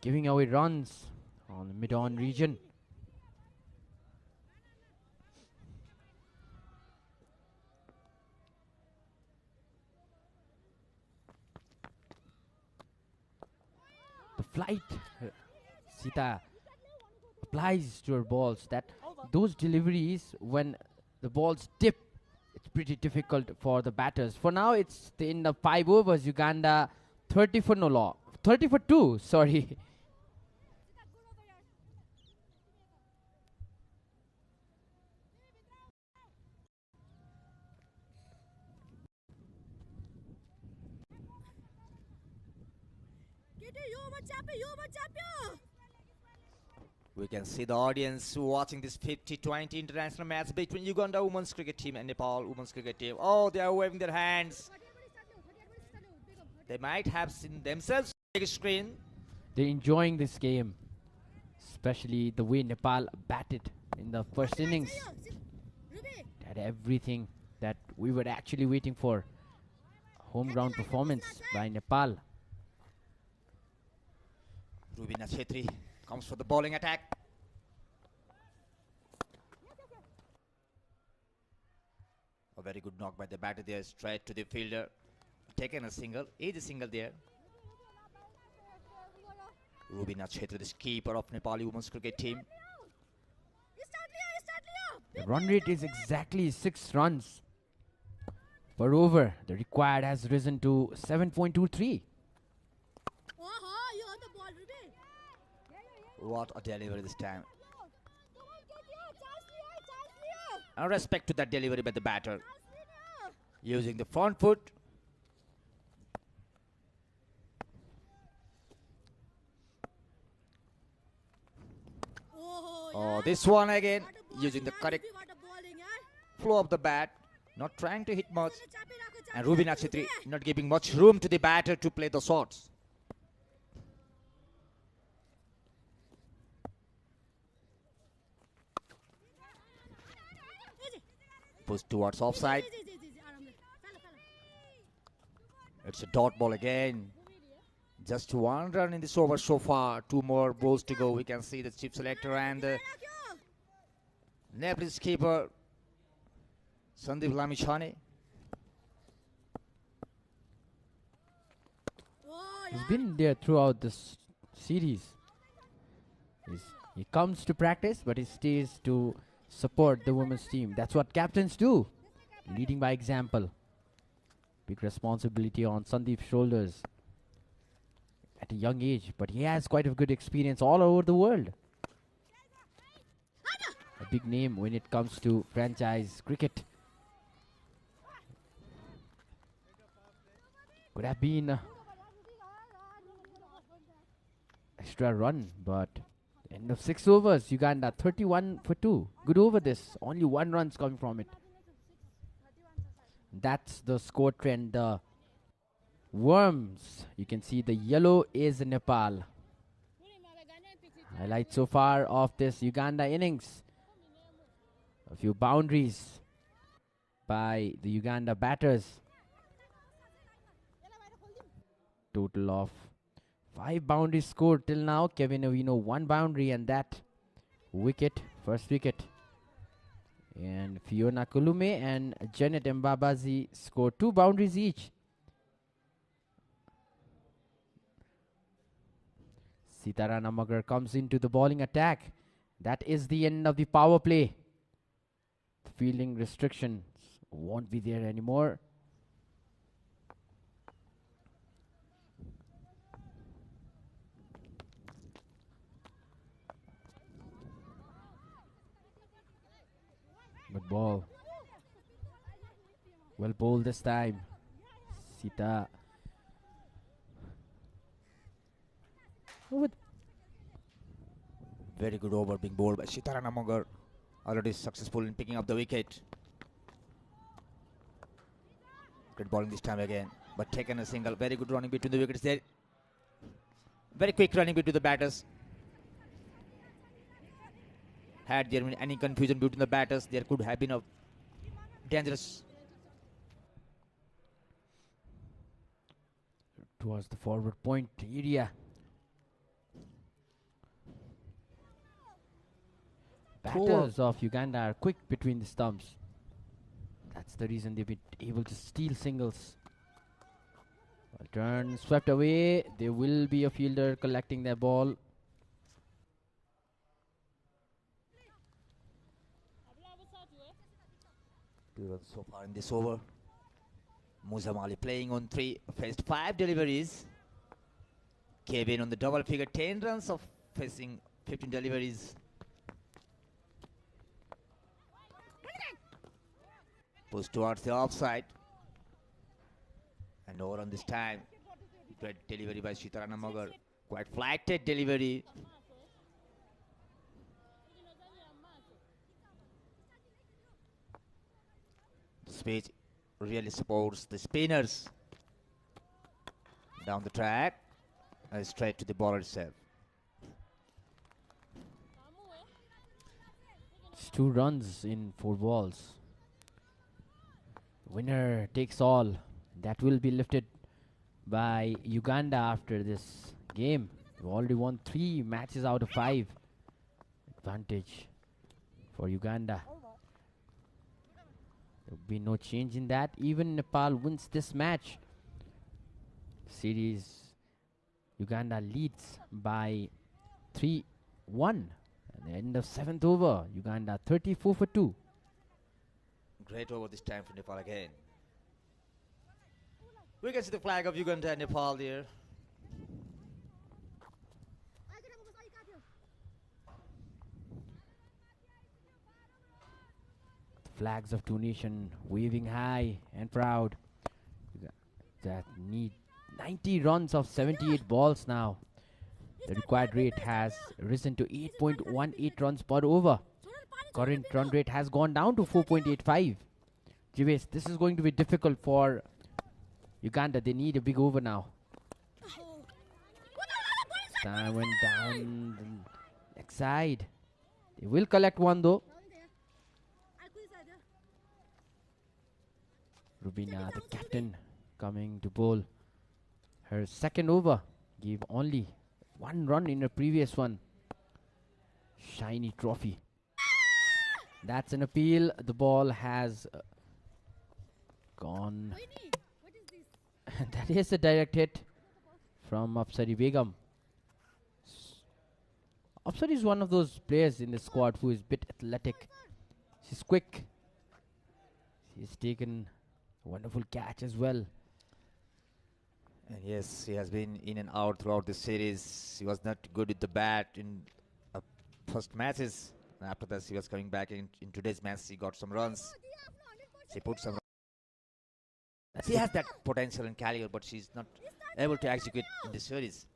giving away runs on the mid-on region. The flight Sita applies to her balls, that those deliveries when the balls dip, it's pretty difficult for the batters. For now, it's in the 5 overs, Uganda 30 for 2, sorry. We can see the audience watching this 50-20 international match between Uganda women's cricket team and Nepal women's cricket team. Oh, they are waving their hands. They might have seen themselves on the big screen. They're enjoying this game, especially the way Nepal batted in the first innings. Had everything that we were actually waiting for. Home ground performance by Nepal. Rubina Chetri comes for the bowling attack. A very good knock by the batter there, straight to the fielder. Taken a single, is a single there. Rubina Chetri, the keeper of Nepali women's cricket team. The run rate is exactly 6 runs per over. The required has risen to 7.23. What a delivery this time. And respect to that delivery by the batter. Using the front foot. Oh, this one again. Using the correct flow of the bat. Not trying to hit much. And Rubina Chetri not giving much room to the batter to play the shots. Push towards offside. It's a dot ball again. Just 1 run in this over so far. 2 more balls to go. We can see the chief selector and the Nepalese keeper Sandeep Lamichhane. He's been there throughout this series. He comes to practice, but he stays to support the women's team. That's what captains do, leading by example. Big responsibility on Sandeep's shoulders at a young age, but he has quite a good experience all over the world. A big name when it comes to franchise cricket. Could have been extra run, but end of 6 overs, Uganda 31 for 2. Good over this. Only 1 run's coming from it. That's the score trend. The worms, you can see the yellow is Nepal. Highlight so far of this Uganda innings. A few boundaries by the Uganda batters. Total of 5 boundaries scored till now. Kevin Ovino 1 boundary and that wicket, first wicket. And Fiona Kulume and Janet Mbabazi scored 2 boundaries each. Sitarana Magar comes into the bowling attack. That is the end of the power play. The fielding restrictions won't be there anymore. Good ball. Well bowled this time. Sita. Very good over being bowled by Sitarana Magar. Already successful in picking up the wicket. Good bowling this time again. But taken a single. Very good running between the wickets there. Very quick running between the batters. Had there been any confusion between the batters, there could have been a dangerous. Towards the forward point area. batters of Uganda are quick between the stumps. That's the reason they've been able to steal singles. A turn swept away. There will be a fielder collecting their ball. Two runs so far in this over. Muzamali playing on 3, faced 5 deliveries. Kevin on the double figure, 10 runs of facing 15 deliveries. Push towards the offside. And over on this time. Great delivery by Shitarana Magar. Quite flighted delivery. This pitch really supports the spinners. Down the track. And straight to the ball itself. It's 2 runs in 4 balls. Winner takes all. That will be lifted by Uganda after this game. We've already won 3 matches out of 5. Advantage for Uganda. There will be no change in that. Even Nepal wins this match. Series Uganda leads by 3-1. At the end of 7th over, Uganda 34 for 2. Great over this time for Nepal again. We can see the flag of Uganda and Nepal there. The flags of 2 nations waving high and proud. That need 90 runs of 78 balls now. The required rate has risen to 8.18 runs per over. Current run rate has gone down to 4.85. Jivesh, this is going to be difficult for Uganda. They need a big over now. Time went down the leg side. They will collect one though. Rubina, the captain, coming to bowl. Her second over gave only 1 run in her previous one. Shiny trophy. That's an appeal. The ball has gone. That is a direct hit from Apsari Begum. Apsari is one of those players in the squad who is a bit athletic. She's quick. She's taken a wonderful catch as well. And yes, he has been in and out throughout the series. He was not good with the bat in first matches. After that, he was coming back in today's match. He got some runs. She put some. She has that potential and caliber, but she's not able to execute in the series.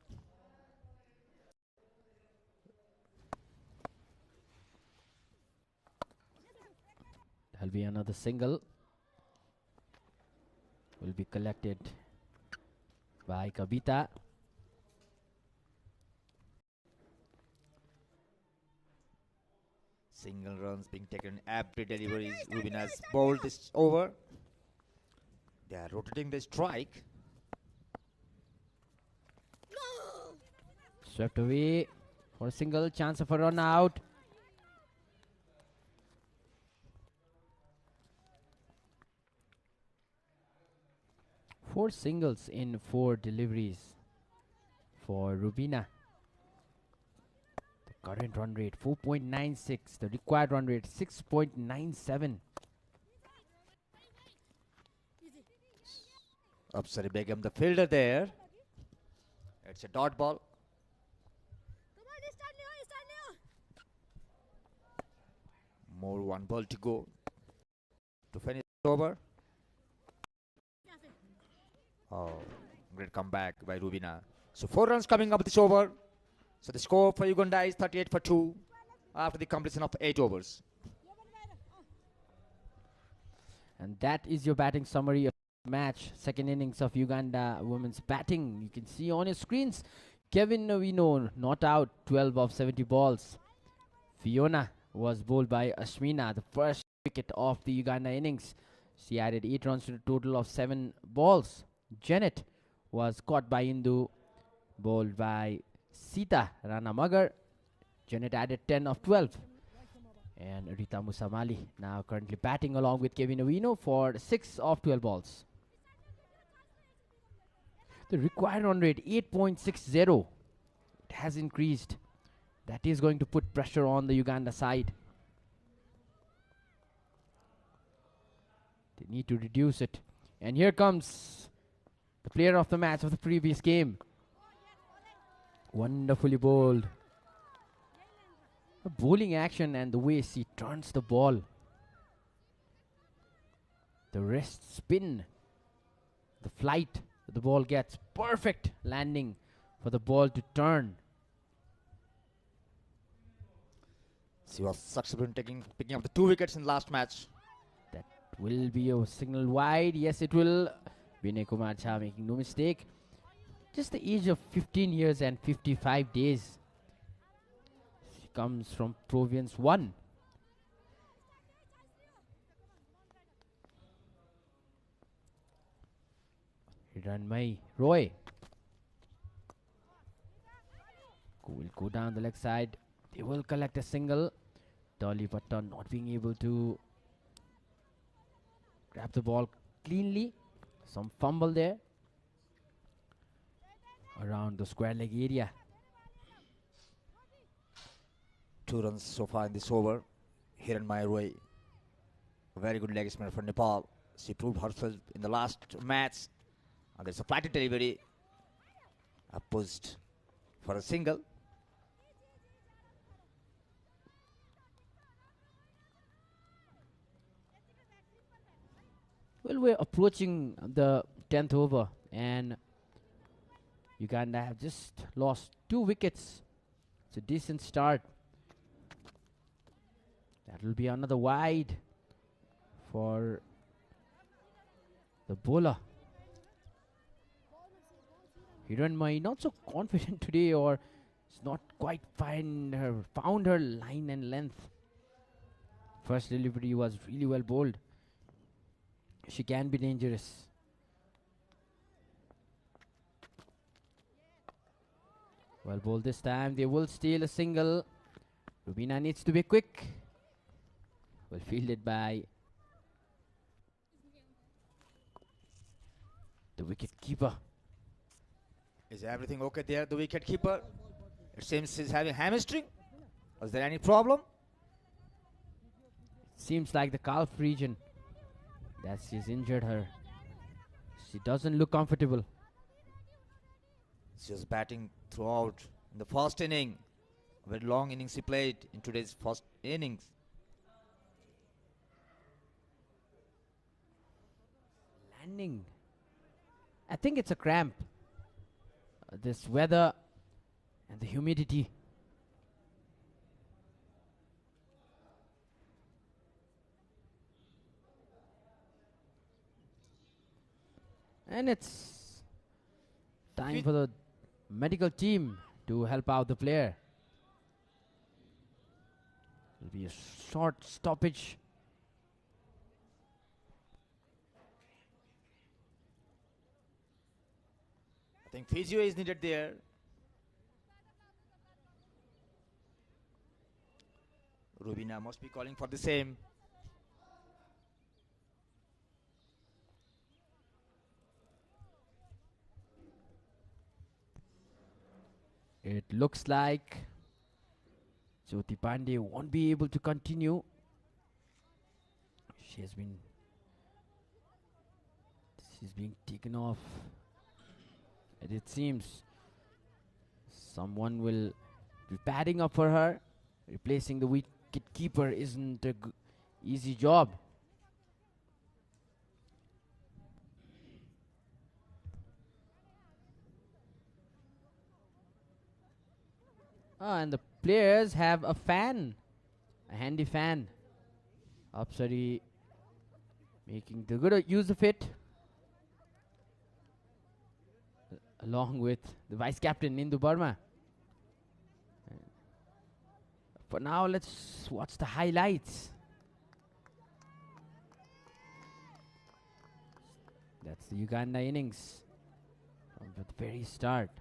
There'll be another single. Will be collected by Kabita. Single runs being taken every deliveries. Rubin has bowled this over. They are rotating the strike. Swept away for a single. Chance of a run out. Four singles in 4 deliveries for Rubina. The current run rate 4.96. The required run rate 6.97. Apsari Begum, the fielder there. It's a dot ball. More 1 ball to go to finish over. Oh, great comeback by Rubina. So 4 runs coming up this over. So the score for Uganda is 38 for 2 after the completion of 8 overs. And that is your batting summary of the match. Second innings of Uganda women's batting. You can see on your screens. Kevin Novino not out, 12 of 70 balls. Fiona was bowled by Ashmina, the first wicket of the Uganda innings. She added 8 runs to the total of 7 balls. Janet was caught by Indu, bowled by Sita Rana Magar. Janet added 10 of 12. And Rita Musamali now currently batting along with Kevin Ovino for 6 of 12 balls. The required run rate 8.60. It has increased. That is going to put pressure on the Uganda side. They need to reduce it. And here comes the player of the match of the previous game. Wonderfully bowled. A bowling action and the way she turns the ball. The wrist spin. The flight that the ball gets. Perfect landing for the ball to turn. She was successful in picking up the 2 wickets in last match. That will be a signal wide. Yes, it will. Vinay Kumar Jha making no mistake. Just the age of 15 years and 55 days. She comes from Province 1. Hiranmai Roy will go down the leg side. They will collect a single. Dolly Bhatta not being able to grab the ball cleanly. Some fumble there around the square leg area. 2 runs so far in this over. Hiranmai Roy, a very good leg spinner for Nepal. She proved herself in the last match. And there's a flighted delivery. Pushed for a single. Well, we're approaching the 10th over, and Uganda have just lost 2 wickets. It's a decent start. That will be another wide for the bowler. Hiranmai not so confident today, or is not quite found her line and length. First delivery was really well bowled. She can be dangerous. Well bowled this time. They will steal a single. Rubina needs to be quick. Well fielded by the wicket keeper. Is everything okay there, the wicket keeper? It seems she's having hamstring. Was there any problem? Seems like the calf region that she's injured her. She doesn't look comfortable. She was batting throughout in the first inning. A very long innings she played in today's first innings. Landing. I think it's a cramp. This weather and the humidity. And it's time for the medical team to help out the player. It'll be a short stoppage. I think physio is needed there. Rubina must be calling for the same. It looks like Jyoti Pandey won't be able to continue. She's being taken off. And it seems someone will be padding up for her. Replacing the wicket keeper isn't a easy job. And the players have a fan, a handy fan. Apsari making the good use of it, along with the vice captain Nindu Burma. For now, let's watch the highlights. That's the Uganda innings from the very start.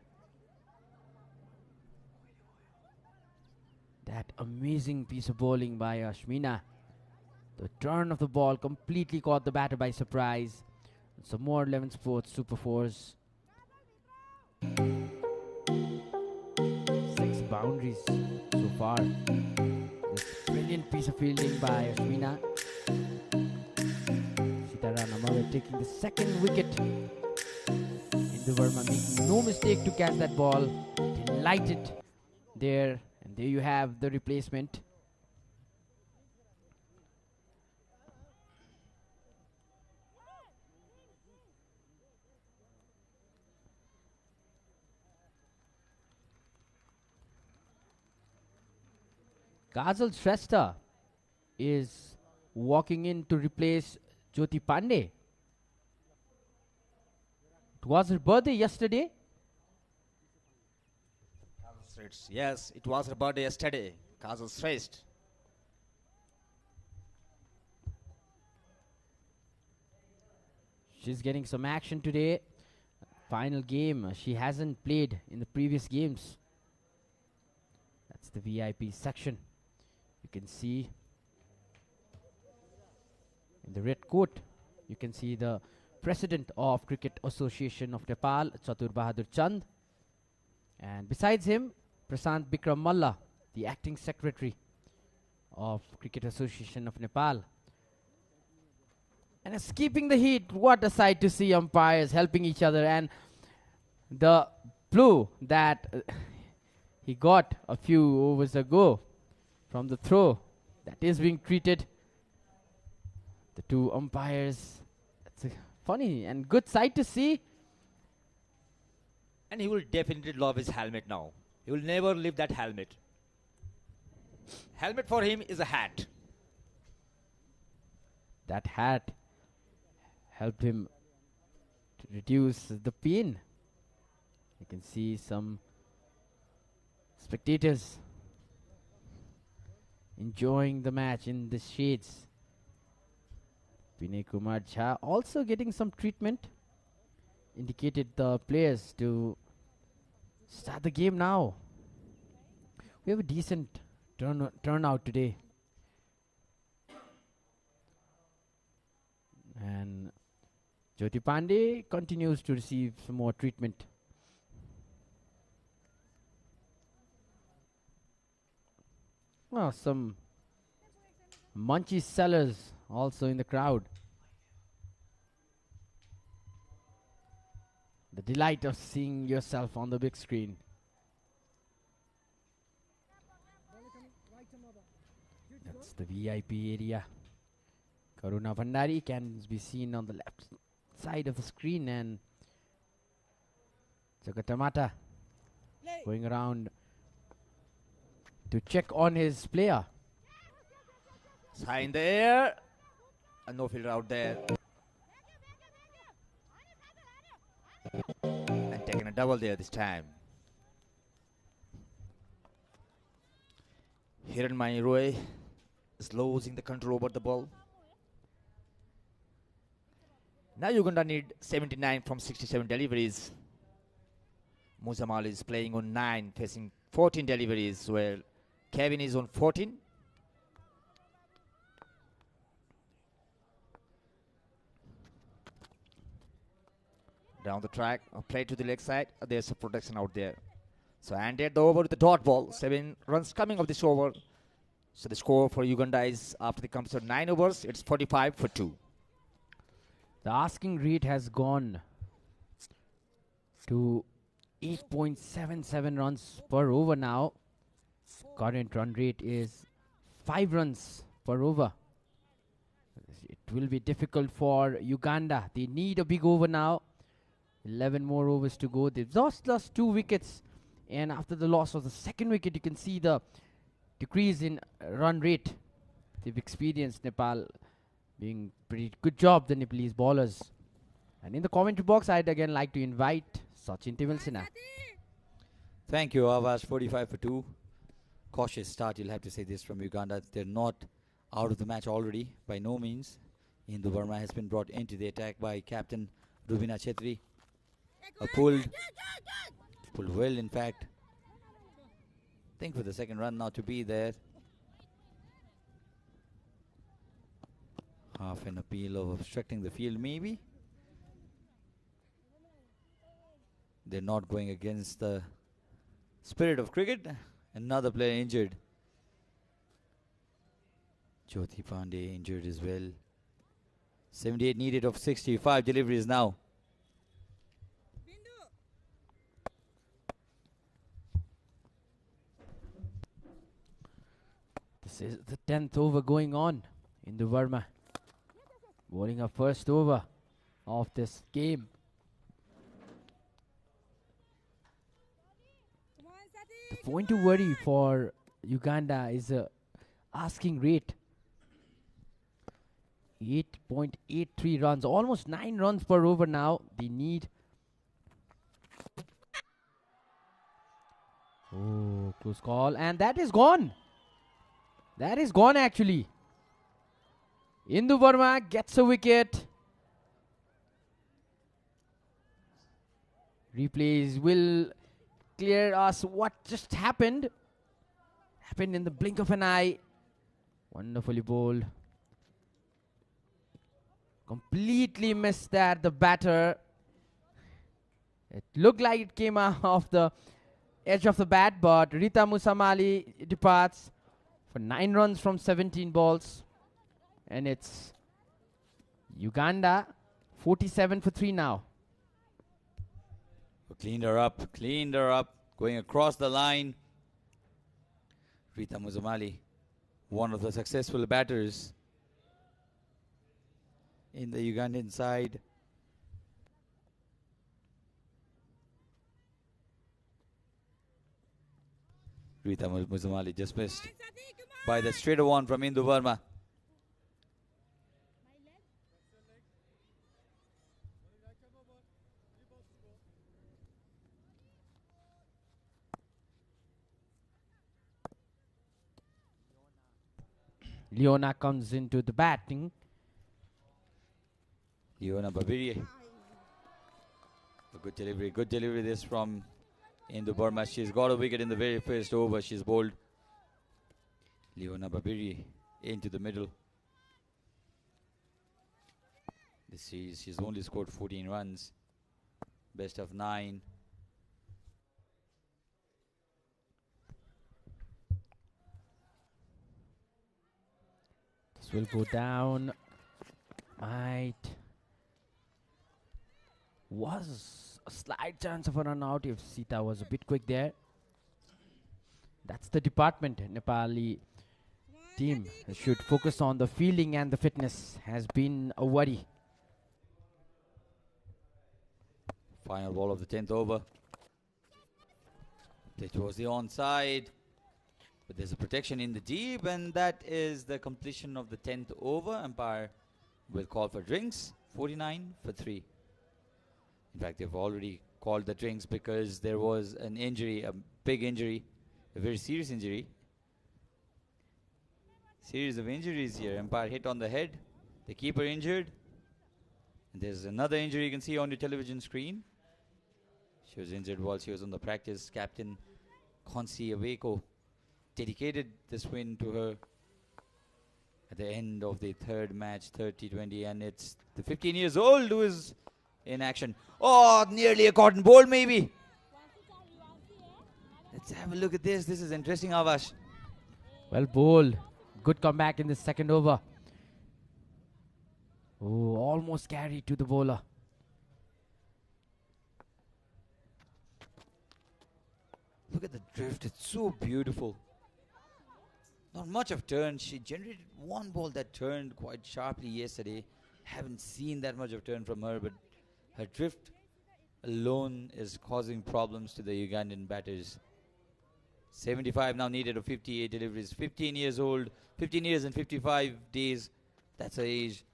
That amazing piece of bowling by Ashmina. The turn of the ball completely caught the batter by surprise. Some more 11 Sports Super 4s. 6 boundaries so far. This brilliant piece of fielding by Ashmina. Sitaran Amale taking the second wicket. Indu Verma making no mistake to catch that ball. Delighted there. And there you have the replacement. Kajal Shrestha is walking in to replace Jyoti Pandey. It was her birthday yesterday. Yes, it was her birthday yesterday. Kajal Shrestha. She's getting some action today. Final game. She hasn't played in the previous games. That's the VIP section. You can see in the red coat, you can see the president of Cricket Association of Nepal, Chatur Bahadur Chand. And besides him, Prasant Bikram Malla, the acting secretary of Cricket Association of Nepal. And escaping the heat, what a sight to see umpires helping each other. And the blue that he got a few overs ago from the throw, that is being treated. The two umpires, it's a funny and good sight to see. And he will definitely love his helmet now. He will never leave that helmet. Helmet for him is a hat. That hat helped him to reduce the pain. You can see some spectators enjoying the match in the shades. Vinay Kumar Jha also getting some treatment. Indicated the players to start the game now. We have a decent turnout today. And Jyoti Pandey continues to receive some more treatment. Oh, some munchy sellers also in the crowd. The delight of seeing yourself on the big screen. That's the VIP area. Karuna Bhandari can be seen on the left side of the screen, and Jagatamata going around to check on his player. It's high in the air. And no fielder out there. And taking a double there this time. Hiranmani Roy is losing the control over the ball. Now Uganda need 79 from 67 deliveries. Muzamal is playing on 9, facing 14 deliveries, where Kevin is on 14. Down the track, a play to the leg side. There's a protection out there. So and at the over with the dot ball. 7 runs coming of this over. So the score for Uganda is, after the completion of 9 overs, it's 45 for 2. The asking rate has gone to 8.77 runs per over now. Current run rate is 5 runs per over. It will be difficult for Uganda. They need a big over now. 11 more overs to go. They've lost 2 wickets. And after the loss of the second wicket, you can see the decrease in run rate. They've experienced Nepal being pretty good job, the Nepalese bowlers. And in the commentary box, I'd again like to invite Sachin Tivalsina. Thank you, Avas. 45 for 2. Cautious start, you'll have to say this from Uganda. They're not out of the match already, by no means. Indu Verma has been brought into the attack by captain Rubina Chetri. Pulled well, in fact. think for the second run now to be there. Half an appeal of obstructing the field, maybe. They're not going against the spirit of cricket. Another player injured. Jyoti Pandey injured as well. 78 needed of 65 deliveries now. This is the 10th over going on in the Verma. Bowling a first over of this game. The point to worry for Uganda is asking rate. 8.83 runs, almost 9 runs per over now. They need. Oh, close call. And that is gone. That is gone actually. Indu Verma gets a wicket. Replays will clear us what just happened. Happened in the blink of an eye. Wonderfully bowled. Completely missed that, the batter. It looked like it came out of the edge of the bat, but Rita Musamali departs for 9 runs from 17 balls. And it's Uganda 47 for 3 now. Cleaned her up, going across the line. Rita Musamali, one of the successful batters in the Ugandan side. Rita Musamali just missed by the straighter one from Indu Verma. Leona comes into the batting. Leona Babiri. A good delivery this from Indu Verma. She's got a wicket in the very first over. She's bowled. Leona Babiri into the middle. This series, she's only scored 14 runs. Best of 9. This will go down. Was a slight chance of a run out if Sita was a bit quick there. That's the department. Nepali team should focus on the fielding, and the fitness has been a worry. Final ball of the 10th over. It was the onside, but there's a protection in the deep, and that is the completion of the 10th over. Umpire will call for drinks. 49 for 3. In fact, they've already called the drinks because there was an injury, a big injury, a very serious injury. Series of injuries here. Umpire hit on the head. The keeper injured. And there's another injury you can see on your television screen. She was injured while she was on the practice. Captain Konsi Aweko dedicated this win to her at the end of the third match, third T20, and it's the 15 years old who is in action. Oh, nearly a cotton ball maybe. Let's have a look at this. This is interesting, Avash. Well bowled. Good comeback in the second over. Oh, almost carried to the bowler. Look at the drift. It's so beautiful. Not much of turn. She generated one ball that turned quite sharply yesterday. Haven't seen that much of turn from her, but her drift alone is causing problems to the Ugandan batters. 75 now needed of 58 deliveries. 15 years old. 15 years and 55 days. That's her age.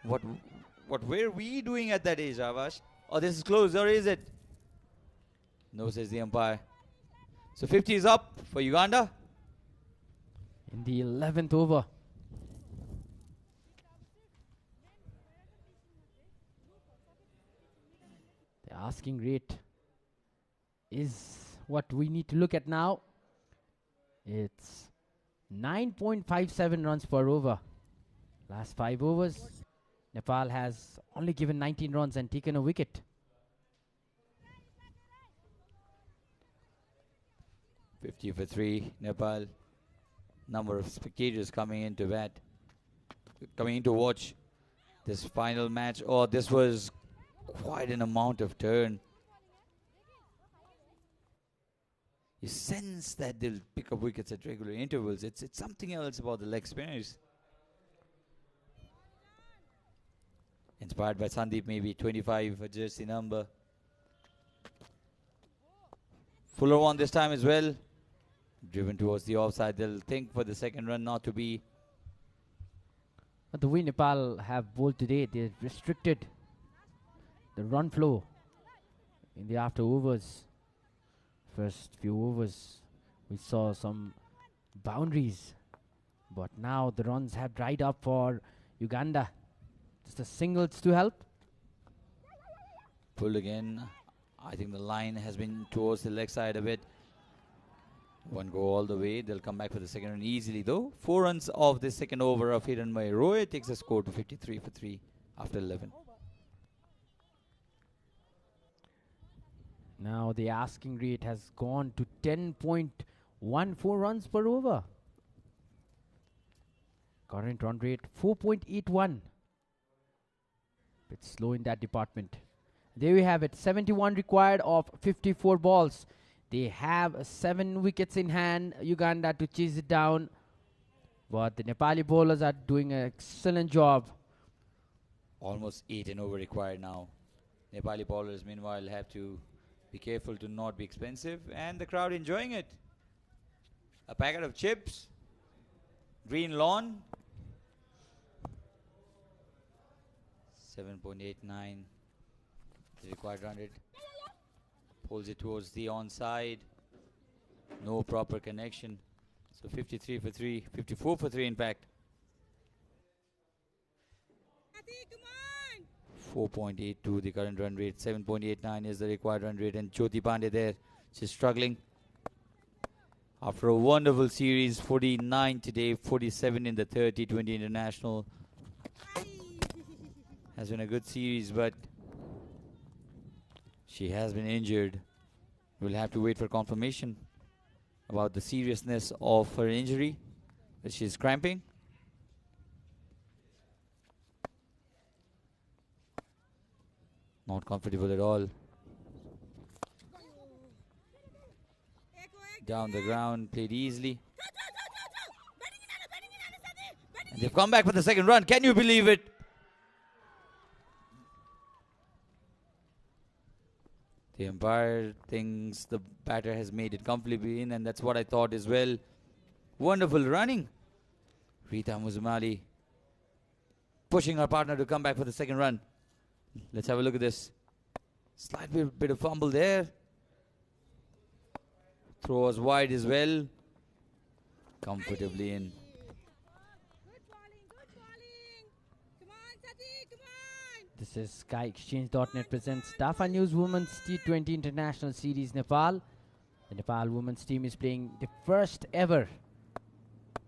What were we doing at that age, Avash? Oh, this is close, or is it? No, says the umpire. So 50 is up for Uganda. In the 11th over. The asking rate is what we need to look at now. It's 9.57 runs per over. Last 5 overs, Nepal has only given 19 runs and taken a wicket. "50 for 3, Nepal. Number of spectators coming in to watch this final match. Oh, this was quite an amount of turn. You sense that they'll pick up wickets at regular intervals. It's something else about the leg spinners. Inspired by Sandeep, maybe 25 a jersey number. Fuller one this time as well. Driven towards the offside. They'll think for the second run not to be. But the way Nepal have bowled today, they've restricted the run flow in the after overs. First few overs, we saw some boundaries, but now the runs have dried up for Uganda. Just the singles to help. Pulled again. I think the line has been towards the leg side a bit. One go all the way. They'll come back for the second run easily though. 4 runs of the second over of hit by Roy takes the score to 53 for 3 after 11. Now the asking rate has gone to 10.14 runs per over. Current run rate 4.81. Bit slow in that department. There we have it. 71 required of 54 balls. They have 7 wickets in hand, Uganda, to chase it down. But the Nepali bowlers are doing an excellent job. Almost 8 and over required now. Nepali bowlers meanwhile have to be careful to not be expensive, and the crowd enjoying it. A packet of chips, green lawn, 7.89 the required run rate. Pulls it towards the onside. No proper connection. So 53 for 3, 54 for 3 in fact. 4.82 the current run rate, 7.89 is the required run rate, and Jyoti Pandey there, she's struggling. After a wonderful series, 49 today, 47 in the third T20 International. Has been a good series, but she has been injured. We'll have to wait for confirmation about the seriousness of her injury, that she's cramping. Not comfortable at all. Down the ground, played easily. And they've come back for the second run. Can you believe it? The umpire thinks the batter has made it comfortably in, and that's what I thought as well. Wonderful running. Rita Muzumali pushing her partner to come back for the second run. Let's have a look at this. Slight bit of fumble there. Throw was wide as well. Comfortably in. This is SkyExchange.net presents Tafa News Women's T20 International Series Nepal. The Nepal women's team is playing the first ever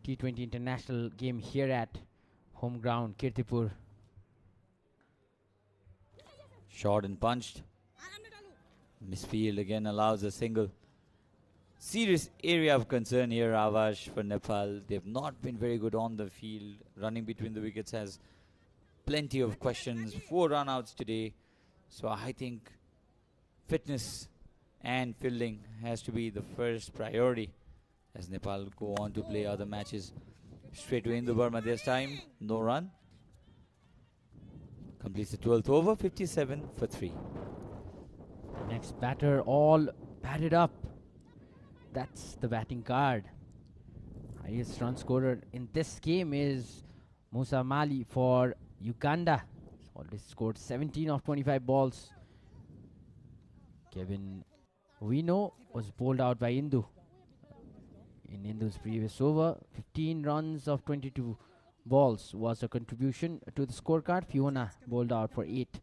T20 International game here at home ground, Kirtipur. Shot and punched. Misfield again allows a single. Serious area of concern here, Avash, for Nepal. They've not been very good on the field. Running between the wickets has plenty of questions. 4 run-outs today. So I think fitness and fielding has to be the first priority as Nepal go on to play other matches. Straight to Hindu Burma this time. No run. Completes the 12th over, 57 for 3. Next batter all batted up. That's the batting card. Highest run scorer in this game is Musa Mali for Uganda. He's already scored 17 of 25 balls. Kevin Wino was bowled out by Indu. In Indu's previous over, 15 runs of 22 balls was a contribution to the scorecard. Fiona bowled out for 8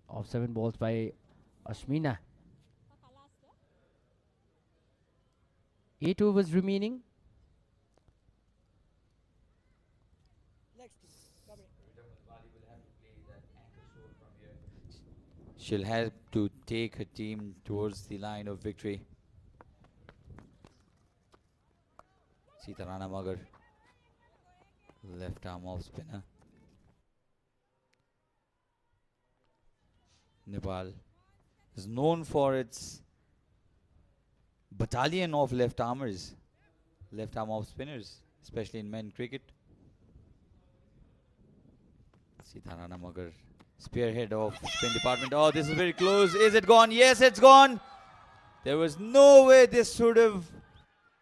of 7 balls by Ashmina. 8 overs remaining. She'll have to take her team towards the line of victory. Sitarana Magar, left arm off spinner. Nepal is known for its battalion of left armers, left arm off spinners, especially in men cricket. Sitarana Magar, spearhead of spin department. Oh, this is very close. Is it gone? Yes, it's gone. There was no way this should have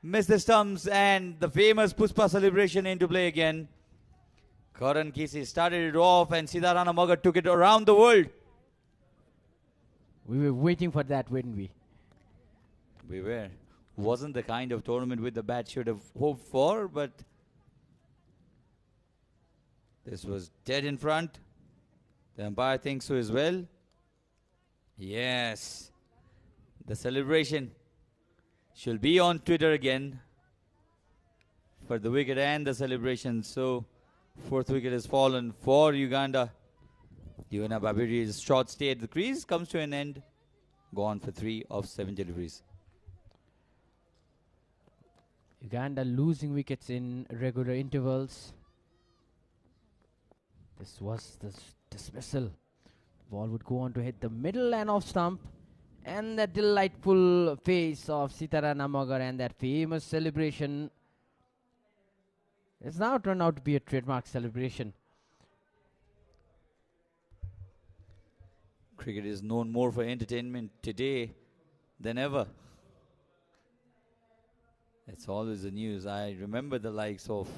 missed the stumps, and the famous Puspa celebration into play again. Karan Kisi started it off, and Sitarana Magar took it around the world. We were waiting for that, weren't we? We were. Wasn't the kind of tournament with the bat should have hoped for, but this was dead in front. The umpire thinks so as well. Yes. The celebration should be on Twitter again for the wicket and the celebration. So, fourth wicket has fallen for Uganda. Divana Babiri's short stay at the crease comes to an end. Gone for 3 of 7 deliveries. Uganda losing wickets in regular intervals. This was the dismissal. Ball would go on to hit the middle and off stump. And that delightful face of Sitarana Magar and that famous celebration. It's now turned out to be a trademark celebration. Cricket is known more for entertainment today than ever. It's always the news. I remember the likes of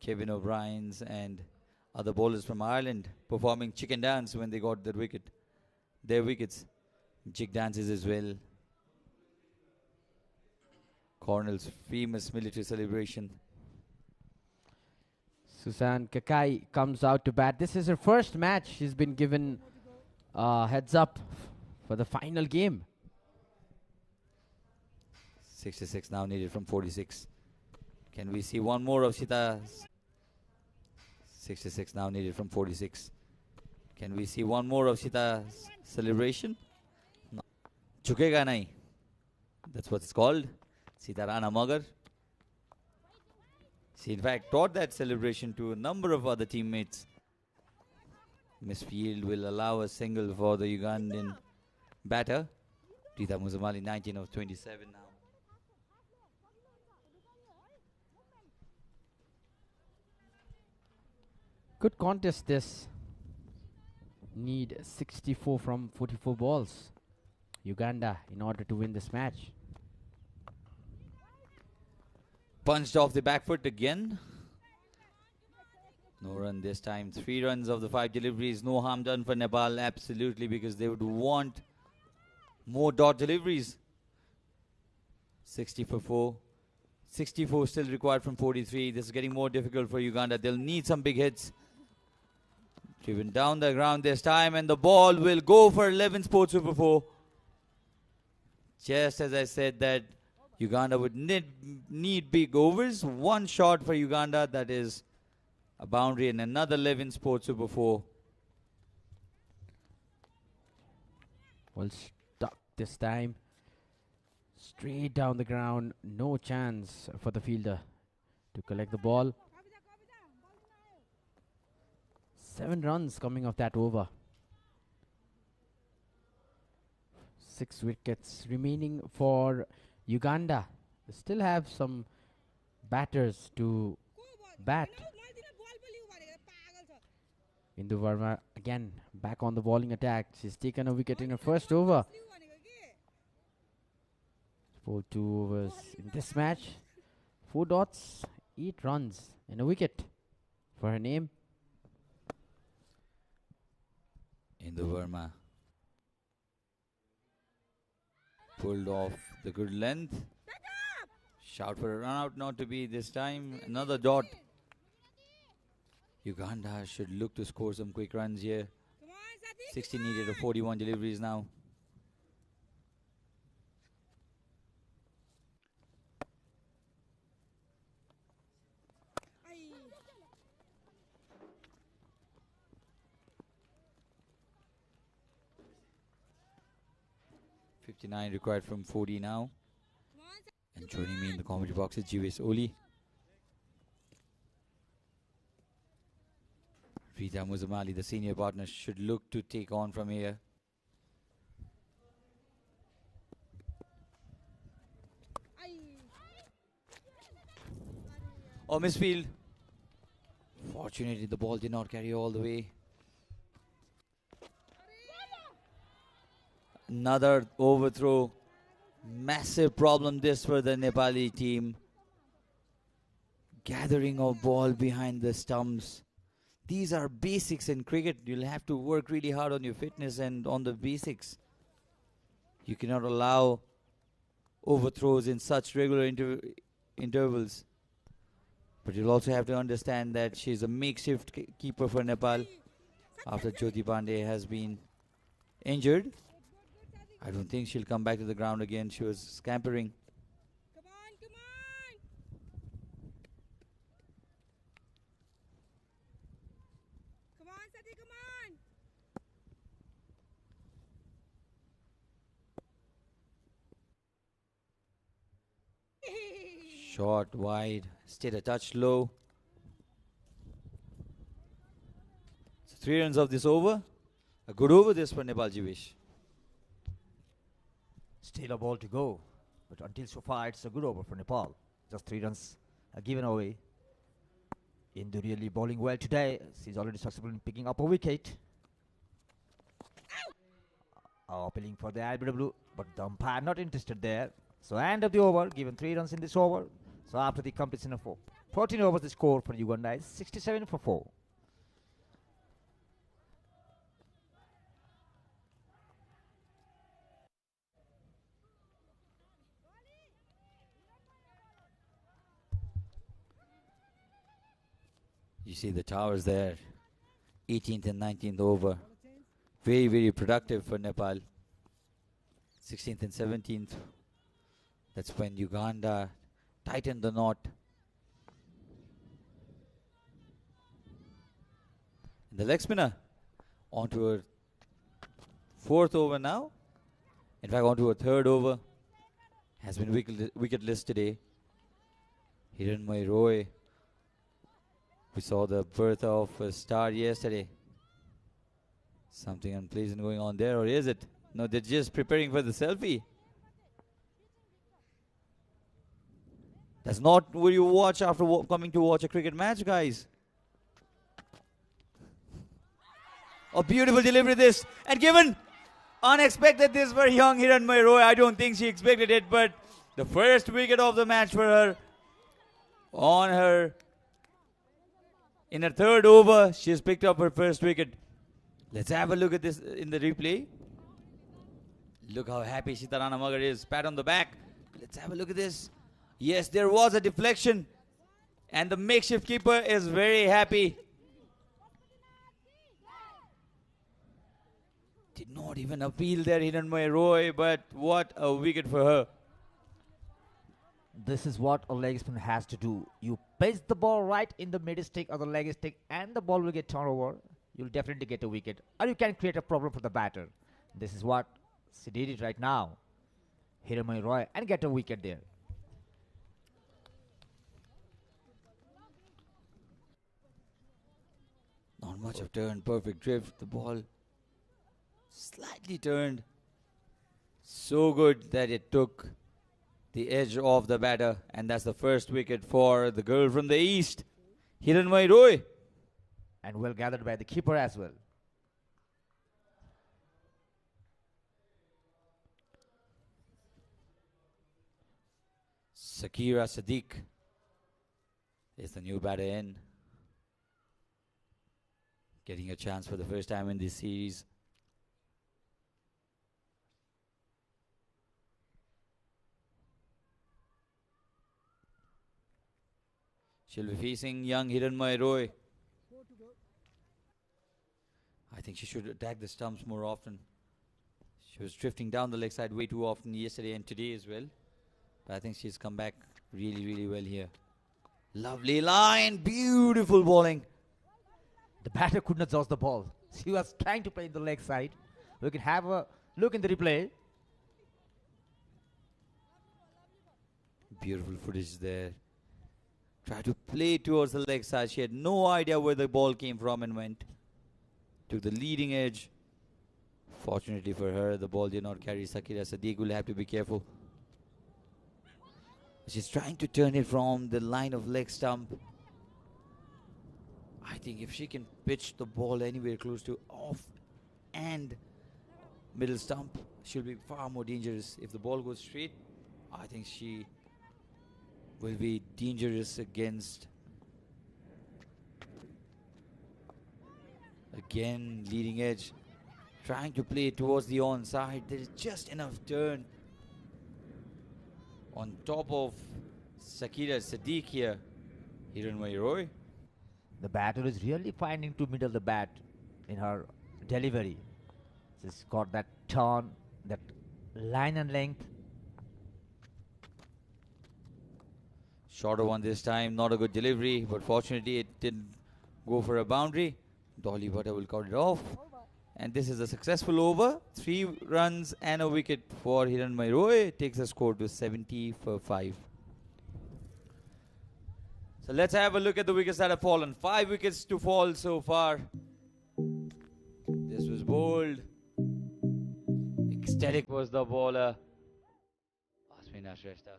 Kevin O'Brien's and other bowlers from Ireland performing chicken dance when they got their wickets. Jig dances as well. Cornell's famous military celebration. Susan Kakai comes out to bat. This is her first match. She's been given heads up for the final game. 66 now needed from 46. Can we see one more of Sita's? 66 now needed from 46. Can we see one more of Sita's celebration? No. Chukega nahi. That's what it's called. Sitarana Magar. She in fact taught that celebration to a number of other teammates. Miss Field will allow a single for the Ugandan batter. Rita Muzamali, 19 of 27 now. Good contest this. Need 64 from 44 balls. Uganda in order to win this match. Punched off the back foot again. No run this time. 3 runs of the 5 deliveries. No harm done for Nepal, absolutely, because they would want more dot deliveries. 60 for 4. 64 still required from 43. This is getting more difficult for Uganda. They'll need some big hits. Driven down the ground this time, and the ball will go for 11 sports over 4. Just as I said that Uganda would need big overs. One shot for Uganda, that is a boundary, and another 11 sports over 4. Well stuck this time. Straight down the ground. No chance for the fielder to collect the ball. 7 runs coming off that over. 6 wickets remaining for Uganda. They still have some batters to bat. Indu Verma again back on the bowling attack. She's taken a wicket in her first over. For 2 overs in this match. 4 dots, 8 runs and a wicket for her name. Indu Verma pulled off the good length. Shout for a run out, not to be this time. Another dot. Uganda should look to score some quick runs here. 60 needed of 41 deliveries now. 59 required from 40 now. And joining me in the commentary box is Jivesh Oli. Rita Muzamali, the senior partner, should look to take on from here. Oh, misfield. Fortunately, the ball did not carry all the way. Another overthrow. Massive problem this for the Nepali team. Gathering of ball behind the stumps. These are basics in cricket. You'll have to work really hard on your fitness and on the basics. You cannot allow overthrows in such regular intervals. But you'll also have to understand that she's a makeshift keeper for Nepal after Jyoti Pandey has been injured. I don't think she'll come back to the ground again. She was scampering. Short, wide, stayed a touch low. So 3 runs of this over. A good over this for Nepal, Jivesh. Still a ball to go. But until so far, it's a good over for Nepal. Just 3 runs given away. Indu really bowling well today. She's already successful in picking up a wicket. Appealing for the IBW, but the umpire not interested there. So end of the over, given 3 runs in this over. So after the completion of 14 overs, the score for Uganda is 67 for 4. You see the towers there. 18th and 19th over. Very, very productive for Nepal. 16th and 17th. That's when Uganda tightened the knot. And the leg spinner onto a 4th over now. In fact, onto a 3rd over. Has been wicketless today. Hiranmay Roy. We saw the birth of a star yesterday. Something unpleasant going on there, or is it? No, they're just preparing for the selfie. That's not what you watch after coming to watch a cricket match, guys. A beautiful delivery this. And given unexpected this for young Hiranmay Roy. I don't think she expected it, but the first wicket of the match for her. On her. In her 3rd over, she has picked up her first wicket. Let's have a look at this in the replay. Look how happy Sitarana Magar is. Pat on the back. Let's have a look at this. Yes, there was a deflection. And the makeshift keeper is very happy. Did not even appeal there, Hiranmay Roy, but what a wicket for her. This is what a leg spinner has to do. You pitch the ball right in the mid stick or the leg stick and the ball will get turned over. You'll definitely get a wicket. Or you can create a problem for the batter. This is what she did it right now. Hiranmay Roy and get a wicket there. Not much of turn, perfect drift. The ball slightly turned. So good that it took the edge of the batter. And that's the first wicket for the girl from the east, Hiranmay Roy. And well gathered by the keeper as well. Sakira Sadiq is the new batter in. Getting a chance for the first time in this series. She'll be facing young Hiranmay Roy. I think she should attack the stumps more often. She was drifting down the leg side way too often yesterday and today as well. But I think she's come back really, really well here. Lovely line, beautiful bowling. The batter could not dodge the ball. She was trying to play in the leg side. We can have a look in the replay. Beautiful footage there. Tried to play towards the leg side. She had no idea where the ball came from and went. Took the leading edge. Fortunately for her, the ball did not carry Sakira. Sadiq will have to be careful. She's trying to turn it from the line of leg stump. I think if she can pitch the ball anywhere close to off and middle stump, she'll be far more dangerous. If the ball goes straight, I think she will be dangerous against. Again, leading edge. Trying to play towards the onside. There is just enough turn on top of Sakira Sadiq here. Hiranmai Roy. The batter is really finding to middle the bat in her delivery. She's got that turn, that line and length. Shorter one this time, not a good delivery, but fortunately it didn't go for a boundary. Dolly Butter will cut it off. And this is a successful over. 3 runs and a wicket for Hiranmai Roy. Takes the score to 70 for 5. So let's have a look at the wickets that have fallen. 5 wickets to fall so far. This was bold. Ecstatic was the bowler. Asmina Shrestha.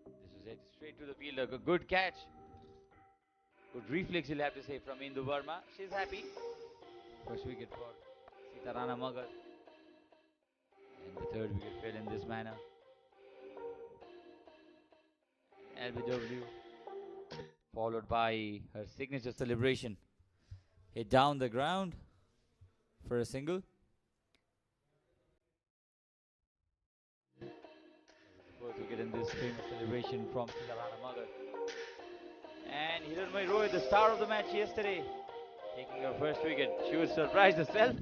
This was it straight to the fielder. A good catch. Good reflex, you'll have to say, from Indu Verma. She's happy. First wicket for Sitarana Magar. And the third wicket fell in this manner. LBW, followed by her signature celebration. Hit down the ground for a single. Fourth wicket in this famous celebration from Sitarana Magar. And Hiranmai Roy, the star of the match yesterday, taking her first wicket. She was surprised herself.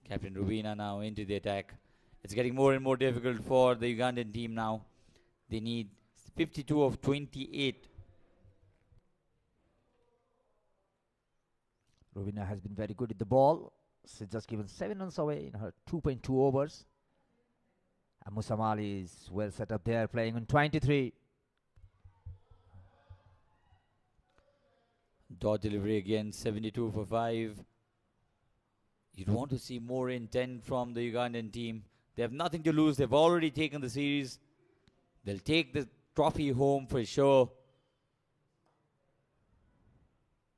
Captain Rubina now into the attack. It's getting more and more difficult for the Ugandan team now. They need 52 of 28. Rubina has been very good with the ball. She's just given 7 runs away in her 2.2 overs. And Musamali is well set up there, playing on 23. Dot delivery again, 72 for 5. You'd want to see more intent from the Ugandan team. They have nothing to lose. They've already taken the series. They'll take the trophy home for sure.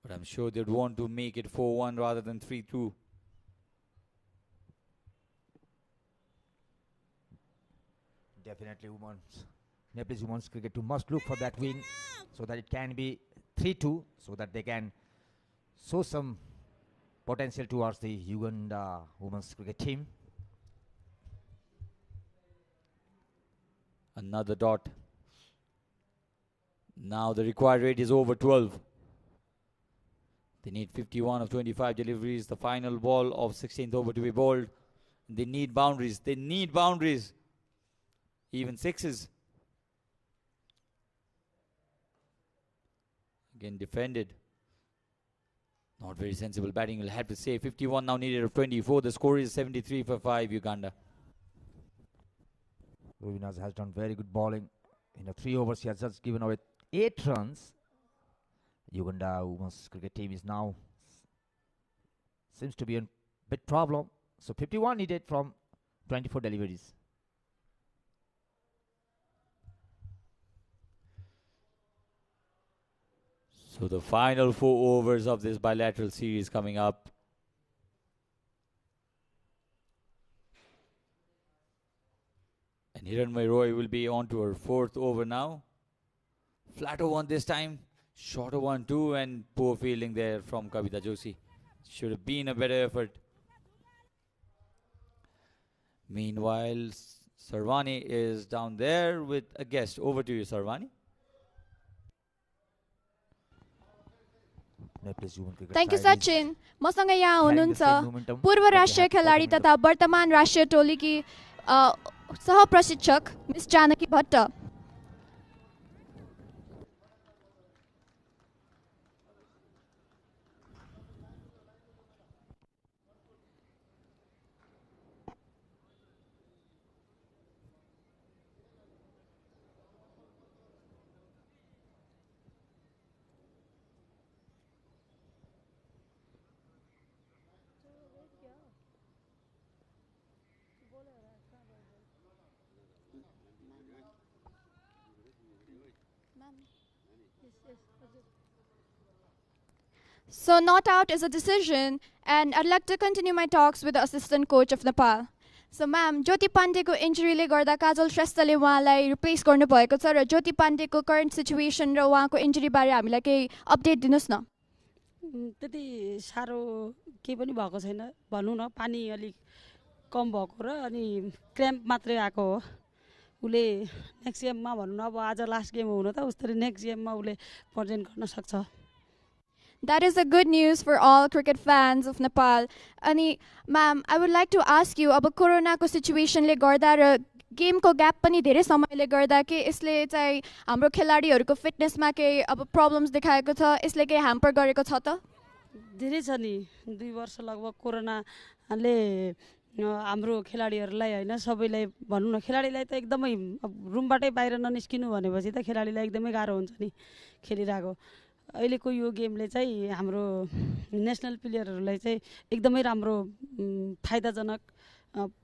But I'm sure they'd want to make it 4-1 rather than 3-2. Definitely Nepalese women's cricket team must look for that win so that it can be 3-2, so that they can show some potential towards the Uganda women's cricket team. Another dot. Now the required rate is over 12. They need 51 of 25 deliveries. The final ball of 16th over to be bowled. They need boundaries. They need boundaries. Even 6s. Again defended. Not very sensible batting, you'll have to say. 51 now needed of 24. The score is 73 for 5 Uganda. Rubinas has done very good bowling. In the 3 overs, he has just given away 8 runs. Uganda women's cricket team is now seems to be a bit problem. So 51 needed from 24 deliveries. So the final 4 overs of this bilateral series coming up. And Hiranmai Roy will be on to her 4th over now. Flatter one this time. Shorter one too, and poor fielding there from Kavita Joshi. Should have been a better effort. Meanwhile, Sarvani is down there with a guest. Over to you, Sarvani. Thank you, Sachin. मसँग यहाँ हुनुहुन्छ पूर्व राष्ट्रिय खेलाडी तथा वर्तमान राष्ट्रिय टोलीकी सह प्रशिक्षक Miss Janaki Bhatt. So not out is a decision, and I'd like to continue my talks with the assistant coach of Nepal. So ma'am, Jyoti Pandey ko injury le garda Kajal Shresthaले उहाँलाई replace गर्नु भएको छ र Jyoti Pandey को current situation र उहाँको injury बारे हामीलाई केही update दिनुस् न. त्यति सारो केही पनि भएको छैन भनौँ न पानी अलि कम भएको र अनि क्र्याम्प मात्रै आएको हो उले नेक्स्ट गेममा भनौँ न अब आज लास्ट गेम हो हुन त उसरी नेक्स्ट गेममा उले प्रेजेन्ट गर्न सक्छ. That is a good news for all cricket fans of Nepal. Ani, ma'am, I would like to ask you, अब कोरोना को situation ले गर्दा र गेम को ग्याप पनि धेरै समयले गर्दा के यसले चाहिँ हाम्रो खेलाडीहरूको फिटनेसमा के अब प्रब्लम्स देखाएको छ यसले के ह्याम्पर गरेको छ त? धेरै छ नि 2 वर्ष लगभग कोरोनाले हाम्रो खेलाडीहरूलाई हैन सबैलाई भनौँ न खेलाडीलाई त एकदमै रुमबाटै बाहिर ननिस्किनु भनेपछि त खेलाडीलाई एकदमै गाह्रो हुन्छ नि खेलिरहेको. अहिलेको यो गेमले चाहिँ हाम्रो नेसनल प्लेयरहरूलाई चाहिँ एकदमै राम्रो फाइदाजनक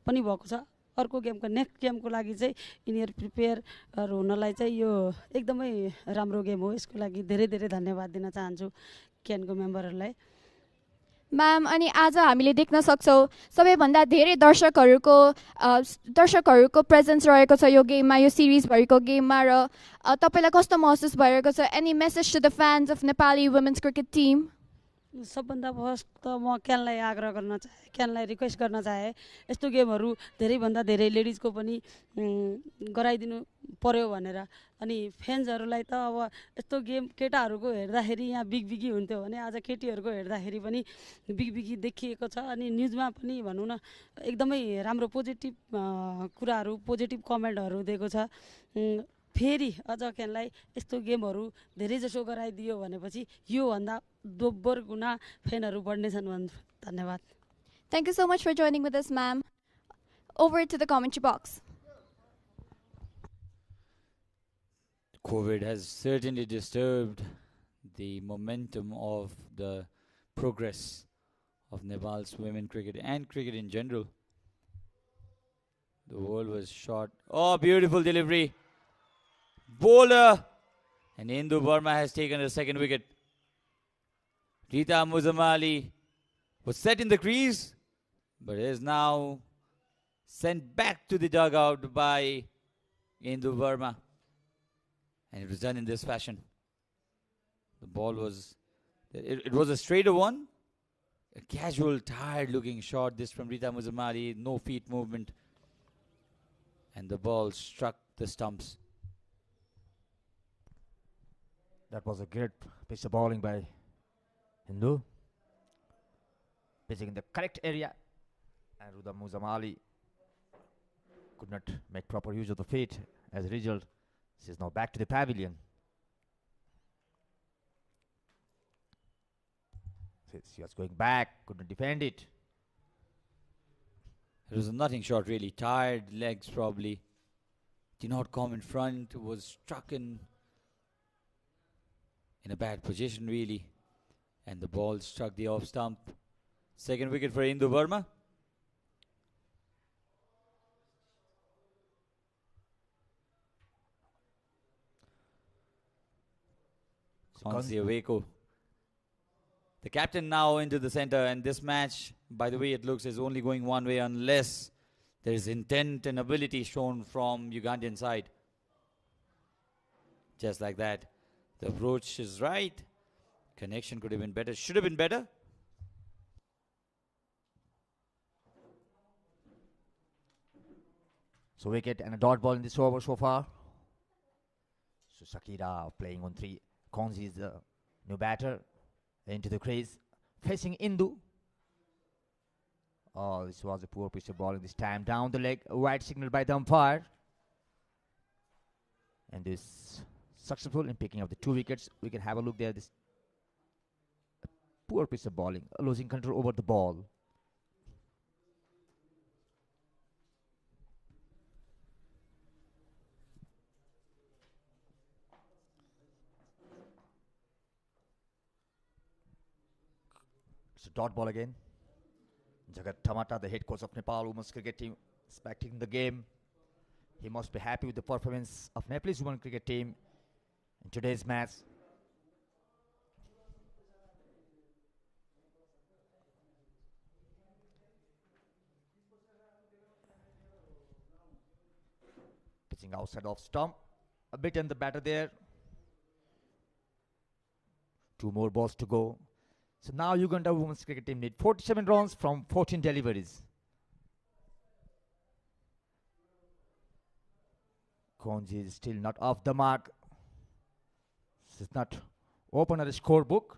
पनि भएको छ. अर्को गेमको नेक्स्ट गेमको लागि चाहिँ यिनीहरू प्रिपेयर हुनलाई चाहिँ यो एकदमै राम्रो गेम हो. यसको लागि धेरै धेरै धन्यवाद दिन चाहन्छु क्यानको मेम्बरहरूलाई. म्याम अनि आज हामीले देख्न सक्छौँ सबैभन्दा धेरै दर्शकहरूको प्रेजेन्स रहेको छ यो गेममा यो सिरिजभरिको गेममा र तपाईँलाई कस्तो महसुस भएको छ? Any message to the fans of Nepali women's cricket team? सबभन्दा फर्स्ट त म क्यानलाई आग्रह गर्न चाहे क्यानलाई रिक्वेस्ट गर्न चाहे यस्तो गेमहरू धेरैभन्दा धेरै लेडिजको पनि गराइदिनु पर्यो भनेर. अनि फ्यान्सहरूलाई त अब यस्तो गेम केटाहरूको हेर्दाखेरि यहाँ बिगबिगी हुन्थ्यो भने आज केटीहरूको हेर्दाखेरि पनि बिगबिगी देखिएको छ. अनि न्युजमा पनि भनौँ न एकदमै राम्रो पोजिटिभ कुराहरू पोजिटिभ कमेन्टहरू दिएको छ. फेरि अझ क्यानलाई यस्तो गेमहरू धेरै जसो गराइदियो भनेपछि योभन्दा दोब्बर गुना फ्यानहरू बढ्नेछन् भन्छ. धन्यवाद. Thank you so much for joining with us, ma'am. Over to the commentary box. COVID has certainly disturbed the momentum of the progress of Nepal's women cricket and cricket in general. The ball was shot. Oh, beautiful delivery. Bowler. And Indu Burma has taken the second wicket. Rita Muzamali was set in the crease, but is now sent back to the dugout by Indu Burma. And it was done in this fashion. The ball was, it was a straighter one. A casual, tired looking shot. This from Rita Muzamali. No feet movement. And the ball struck the stumps. That was a great piece of bowling by Hindu. Pitching in the correct area. And Rita Muzamali could not make proper use of the feet. As a result, she is now back to the pavilion. She was going back, couldn't defend it. It was a nothing shot really. Tired legs probably. Did not come in front. Was struck in a bad position really. And the ball struck the off stump. Second wicket for Indu Burma. Weko. The captain now into the center, and this match, by the way it looks, is only going one way unless there is intent and ability shown from Ugandan side. Just like that. The approach is right. Connection could have been better. Should have been better. So wicket and a dot ball in this over so far. So Sakira playing on 3. Konzi is the new batter. Into the crease. Facing Indu. Oh, this was a poor piece of bowling this time. Down the leg. A wide signal by the umpire. And this successful in picking up the 2 wickets. We can have a look there. This poor piece of bowling. Losing control over the ball. It's a dot ball again. Jagat Tamata, the head coach of Nepal women's cricket team, expecting the game. He must be happy with the performance of Nepalese women's cricket team in today's match. Pitching outside off stump. A bit in the batter there. 2 more balls to go. So now Uganda women's cricket team need 47 runs from 14 deliveries. Konji is still not off the mark. This is not open at the scorebook.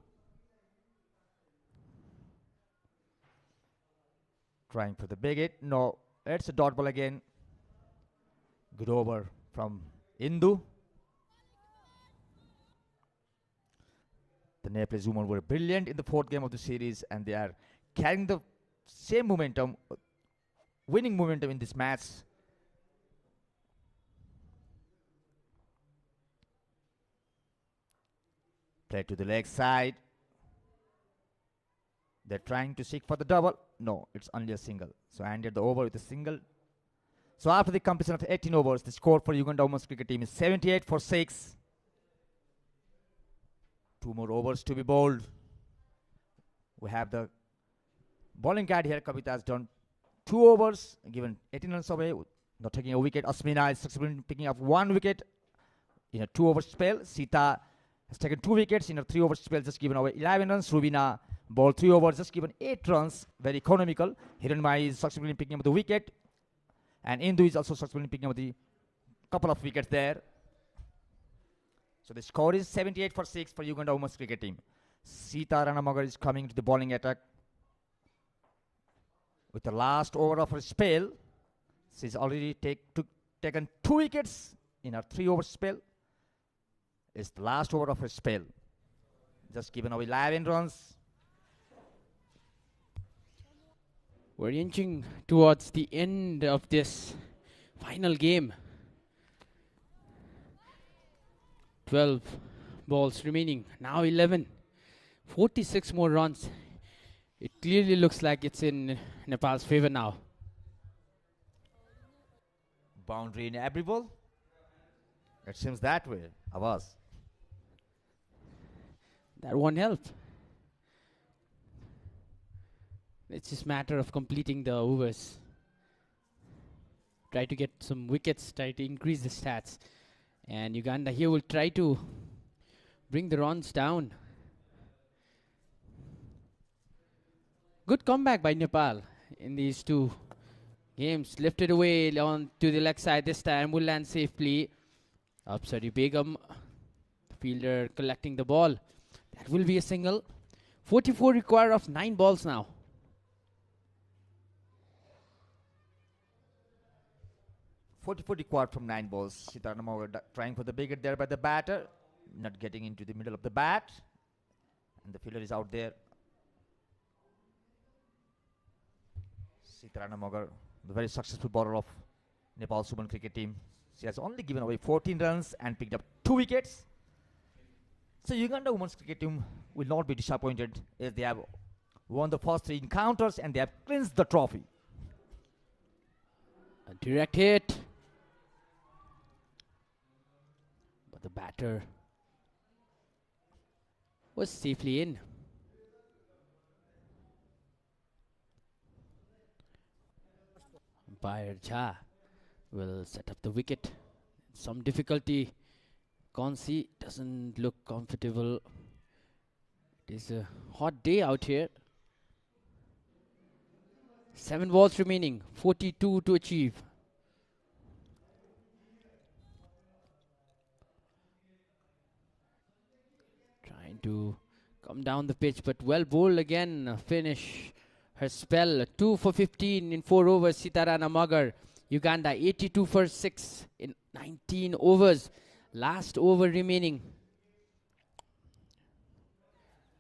Trying for the big hit. No, it's a dot ball again. Good over from Indu. The Nepalese women were brilliant in the 4th game of the series, and they are carrying the same momentum, winning momentum in this match. Play to the leg side. They're trying to seek for the double. No, it's only a single. So ended the over with a single. So after the completion of 18 overs, the score for Uganda women's cricket team is 78 for 6. 2 more overs to be bowled. We have the bowling card here. Kavita has done 2 overs, given 18 runs away, not taking a wicket. Asmina is successfully picking up 1 wicket in a 2-over spell. Sita has taken 2 wickets in a 3-over spell, just given away 11 runs. Rubina bowled 3 overs, just given 8 runs, very economical. Hiranmai is successfully picking up the wicket, and Indu is also successfully picking up the couple of wickets there. So the score is 78 for 6 for Uganda women's cricket team. Sita Ranamagar is coming to the bowling attack with the last over of her spell. She's already taken 2 wickets in her 3-over spell. It's the last over of her spell. Just given away 11 runs. We're inching towards the end of this final game. 12 balls remaining. Now 11. 46 more runs. It clearly looks like it's in Nepal's favor now. Boundary in every ball. It seems that way. Avaz. That won't help. It's just a matter of completing the overs. Try to get some wickets, try to increase the stats. And Uganda here will try to bring the runs down. Good comeback by Nepal in these 2 games. Lifted away on to the leg side this time. Will land safely. Upsari Begum, the fielder, collecting the ball. That will be a single. 44 require of 9 balls now. Required from 9 balls. Sitarnama trying for the big hit there by the batter, not getting into the middle of the bat, and the fielder is out there. Sitarnamagar, the very successful bowler of Nepal's women cricket team. She has only given away 14 runs and picked up 2 wickets. So Uganda women's cricket team will not be disappointed as they have won the first 3 encounters and they have clinched the trophy. A direct hit. But the batter was safely in. Umpire Jha will set up the wicket. Some difficulty. Konsi doesn't look comfortable. It is a hot day out here. 7 balls remaining, 42 to achieve. Trying to come down the pitch, but well bowled again. Finish her spell. 2 for 15 in 4 overs. Sitarana Magar. Uganda 82 for 6 in 19 overs. Last over remaining.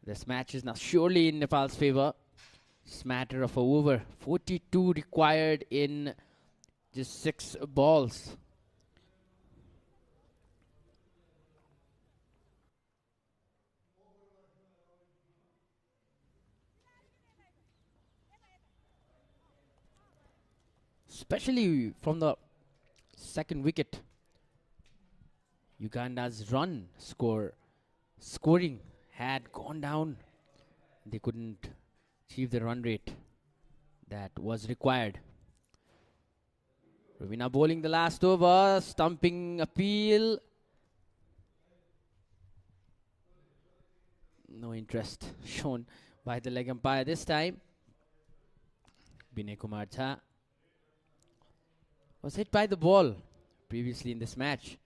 This match is now surely in Nepal's favor. It's a matter of a over. 42 required in just 6 balls. Especially from the second wicket. Uganda's scoring had gone down. They couldn't achieve the run rate that was required. Ravina bowling the last over, stumping appeal. No interest shown by the leg umpire this time. Binay Kumar Jha was hit by the ball previously in this match.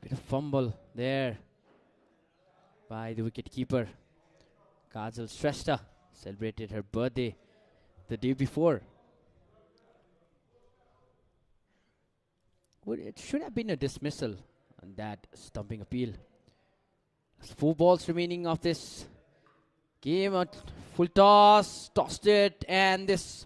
Bit of fumble there by the wicket-keeper. Kajal Shrestha celebrated her birthday the day before. Well, it should have been a dismissal on that stumping appeal. There's 4 balls remaining of this game. A full toss, tossed it, and this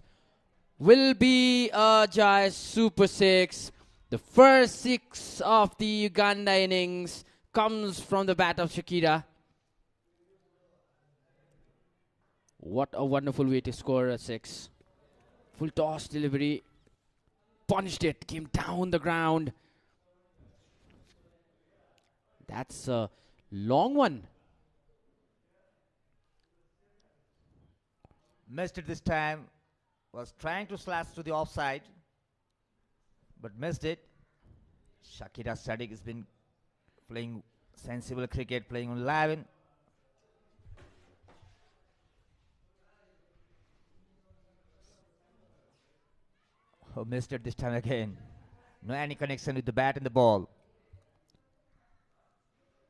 will be a Jai Super 6. The first 6 of the Uganda innings comes from the bat of Shakira. What a wonderful way to score a 6. Full toss delivery. Punished it, came down the ground. That's a long one. Missed it this time. Was trying to slash to the offside, but missed it. Shakira Sadiq has been playing sensible cricket, playing on 11. Oh, missed it this time again. No any connection with the bat and the ball.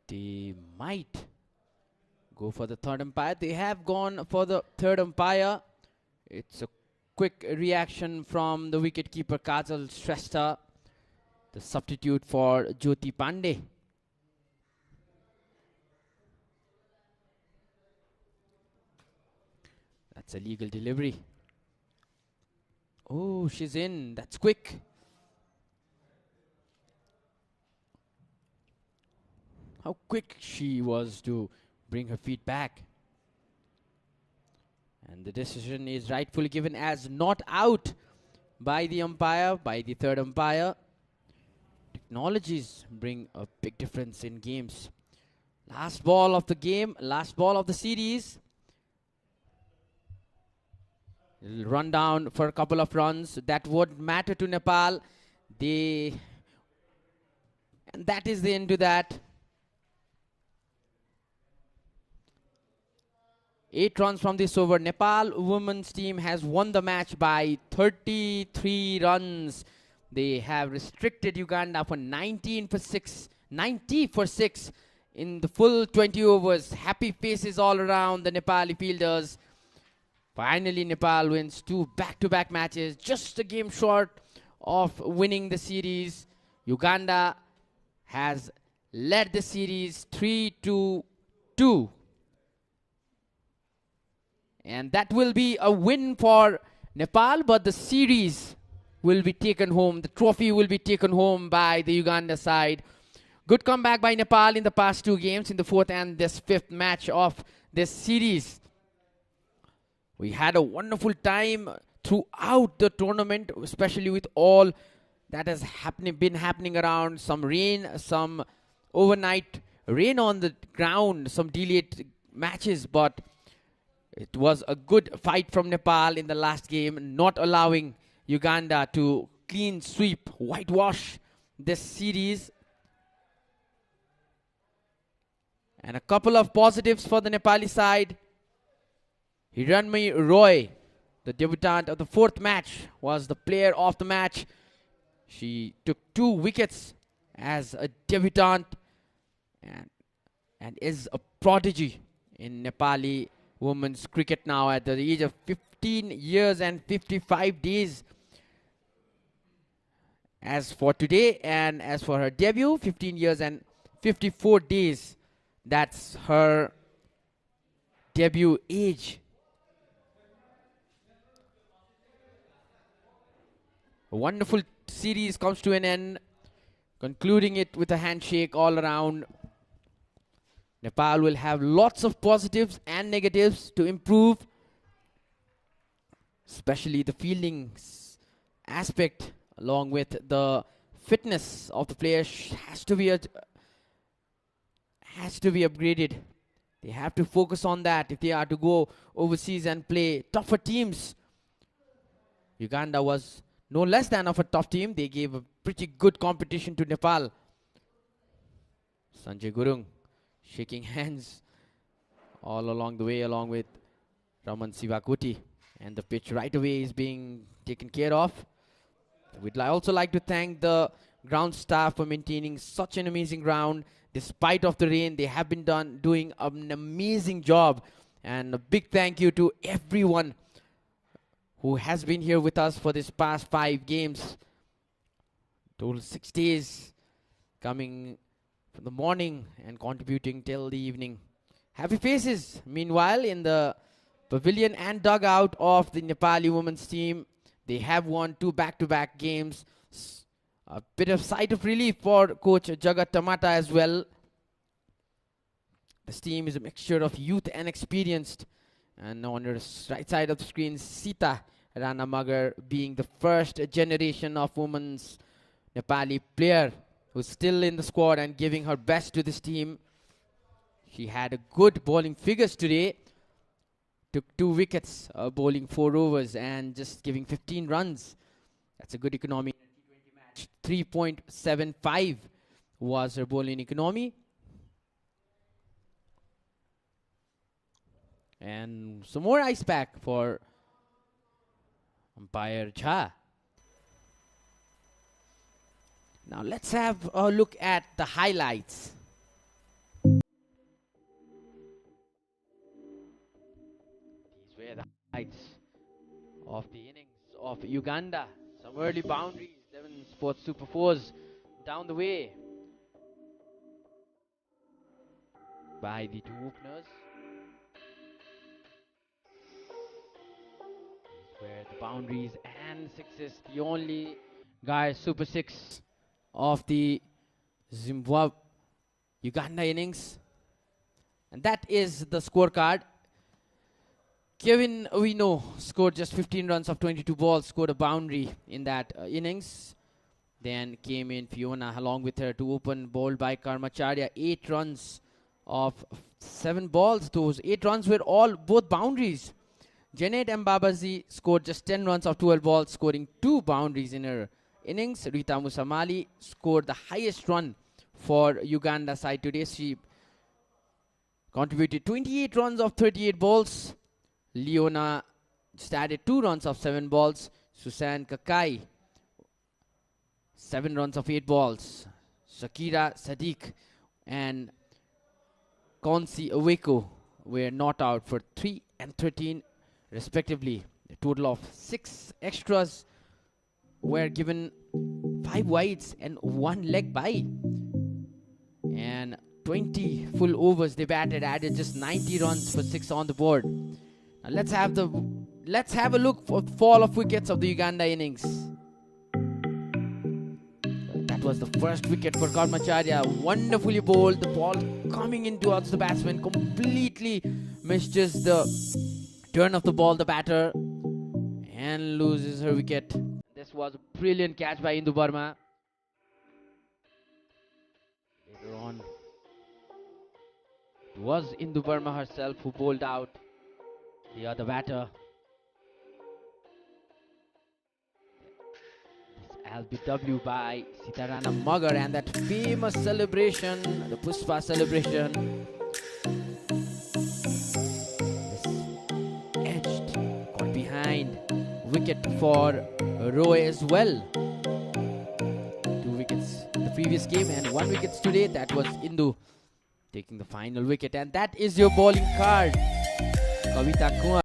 They might go for the third umpire. They have gone for the third umpire. It's a quick reaction from the wicket-keeper Kajal Shrestha, the substitute for Jyoti Pandey. That's a legal delivery. Oh, she's in. That's quick. How quick she was to bring her feet back. And the decision is rightfully given as not out by the umpire, by the third umpire. Technologies bring a big difference in games. Last ball of the game, last ball of the series. It'll run down for a couple of runs. That would matter to Nepal. And that is the end to that. 8 runs from this over. Nepal women's team has won the match by 33 runs. They have restricted Uganda for 90 for 6 in the full 20 overs. Happy faces all around the Nepali fielders. Finally, Nepal wins 2 back-to-back matches, just a game short of winning the series. Uganda has led the series 3-2. And that will be a win for Nepal, but the series will be taken home. The trophy will be taken home by the Uganda side. Good comeback by Nepal in the past 2 games, in the 4th and this 5th match of this series. We had a wonderful time throughout the tournament, especially with all that has been happening around. Some rain, some overnight rain on the ground, some delayed matches, but it was a good fight from Nepal in the last game, not allowing Uganda to clean sweep, whitewash this series. And a couple of positives for the Nepali side. Hiranmay Roy, the debutant of the 4th match, was the player of the match. She took 2 wickets as a debutant and is a prodigy in Nepali women's cricket now at the age of 15 years and 55 days. As for today and as for her debut, 15 years and 54 days. That's her debut age. A wonderful series comes to an end, concluding it with a handshake all around. Nepal will have lots of positives and negatives to improve, especially the fielding aspect along with the fitness of the players has to be upgraded. They have to focus on that if they are to go overseas and play tougher teams. Uganda was no less than of a tough team. They gave a pretty good competition to Nepal. Sanjay Gurung shaking hands all along the way along with Raman Sivakuti. And the pitch right away is being taken care of. We'd also like to thank the ground staff for maintaining such an amazing ground. Despite of the rain, they have been doing an amazing job. And a big thank you to everyone who has been here with us for this past 5 games. Total 6 days, coming from the morning and contributing till the evening. Happy faces, meanwhile, in the pavilion and dugout of the Nepali women's team. They have won 2 back-to-back games. A bit of sight of relief for coach Jagat Tamata as well. This team is a mixture of youth and experienced. And on your right side of the screen, Sita Ranamagar being the first generation of women's Nepali player who's still in the squad and giving her best to this team. She had a good bowling figures today. Took 2 wickets, bowling 4 overs and just giving 15 runs. That's a good economy. 3.75 was her bowling economy. And some more ice pack for umpire Jha. Now let's have a look at the highlights. These were the highlights of the innings of Uganda. Some early boundaries, 7 sports super 4s down the way by the 2 openers. These were the boundaries and 6s, the only guy super 6 of the Zimbabwe Uganda innings. And that is the scorecard. Kevin Owino scored just 15 runs of 22 balls, scored a boundary in that innings. Then came in Fiona along with her to open, bowled by Karmacharya. 8 runs of 7 balls. Those 8 runs were all both boundaries. Janet Mbabazi scored just 10 runs of 12 balls, scoring 2 boundaries in her innings. Rita Musamali scored the highest run for Uganda side today. She contributed 28 runs of 38 balls. Leona just added 2 runs of 7 balls. Susan Kakai, 7 runs of 8 balls. Shakira Sadiq and Konsi Oweko were not out for 3 and 13 respectively. A total of 6 extras were given, 5 wides and 1 leg by. And 20 full overs they batted, added just 90 runs for 6 on the board. Now let's have a look for the fall of wickets of the Uganda innings. That was the first wicket for Karmacharya. Wonderfully bowled. The ball coming in towards the batsman. Completely misses the turn of the ball, the batter. And loses her wicket. This was a brilliant catch by Indu Burma. Later on, it was Indu Burma herself who bowled out the other batter. LBW by Sitarana Magar, and that famous celebration, the Puspa celebration. This edged, got behind, wicket for Roy as well. 2 wickets the previous game and 1 wicket today. That was Indu taking the final wicket, and that is your bowling card. Kavita Kumar.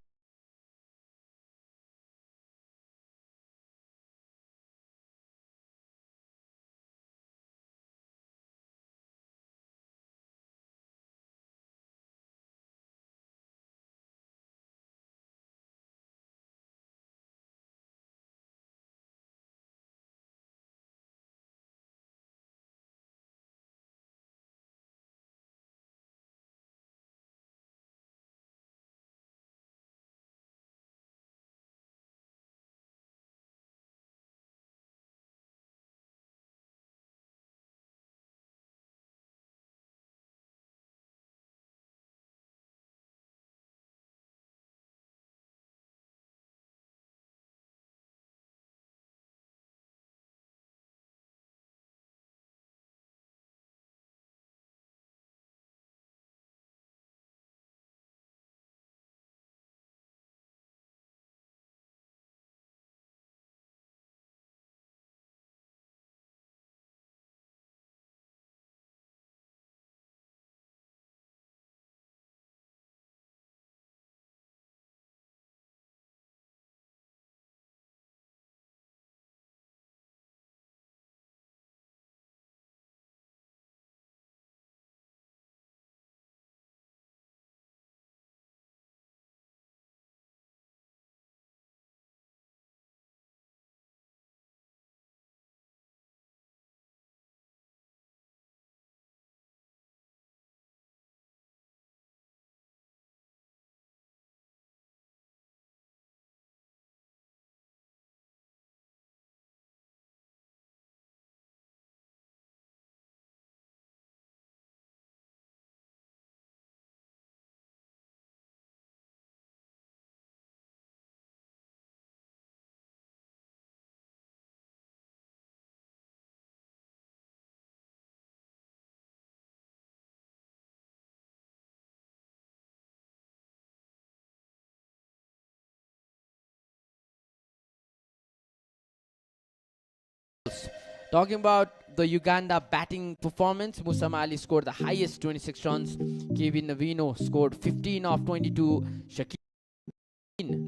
Talking about the Uganda batting performance, Musama Ali scored the highest 26 runs. Kevin Navino scored 15 of 22. Shakeen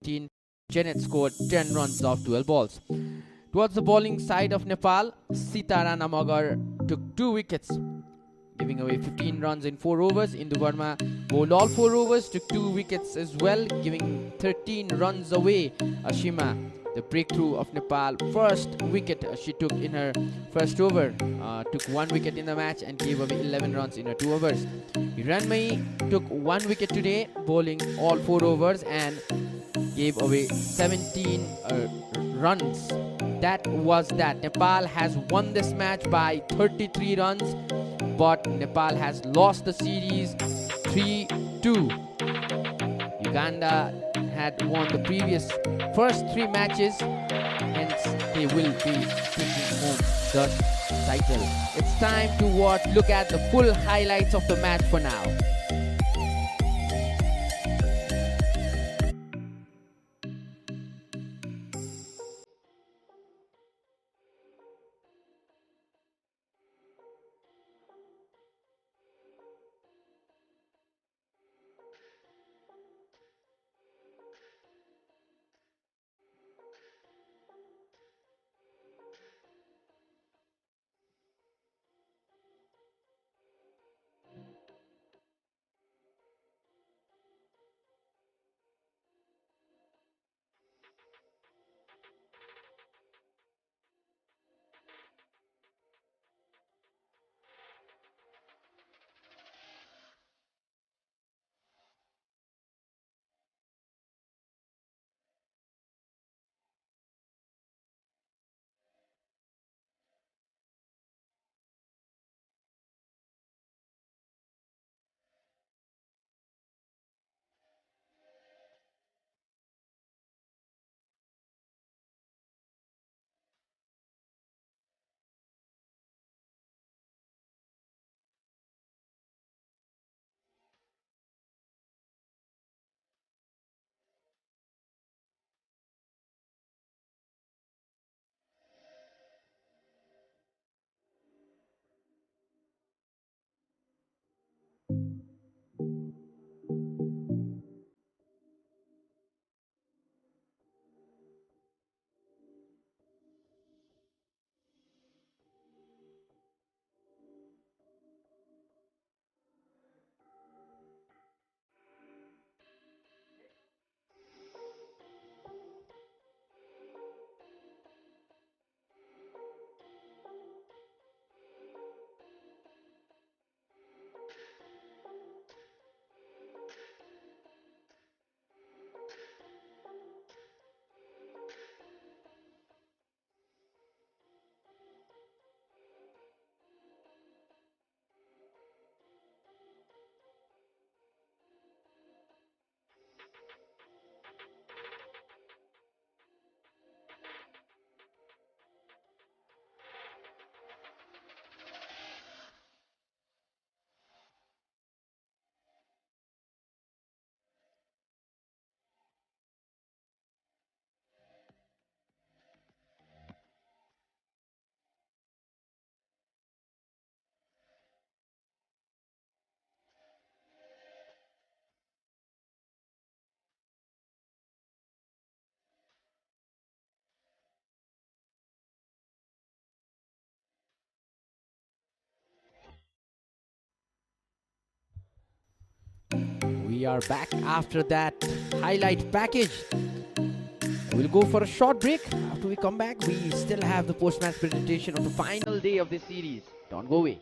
19. Janet scored 10 runs off 12 balls. Towards the bowling side of Nepal, Sitarana Magar took 2 wickets, giving away 15 runs in 4 overs. Indu Verma bowled all 4 overs, took 2 wickets as well, giving 13 runs away. Ashima, the breakthrough of Nepal, first wicket she took in her first over, took 1 wicket in the match and gave away 11 runs in her 2 overs. Hiranmayi took 1 wicket today, bowling all 4 overs and gave away 17 runs. That was that. Nepal has won this match by 33 runs, but Nepal has lost the series 3-2. Uganda had won the previous first 3 matches, hence they will be taking home the title. It's time to look at the full highlights of the match for now. We are back after that highlight package. We'll go for a short break. After we come back, we still have the post-match presentation of the final day of this series. Don't go away.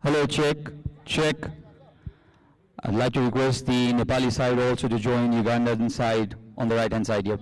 Hello, check, check. I'd like to request the Nepali side also to join Ugandan side on the right hand side here.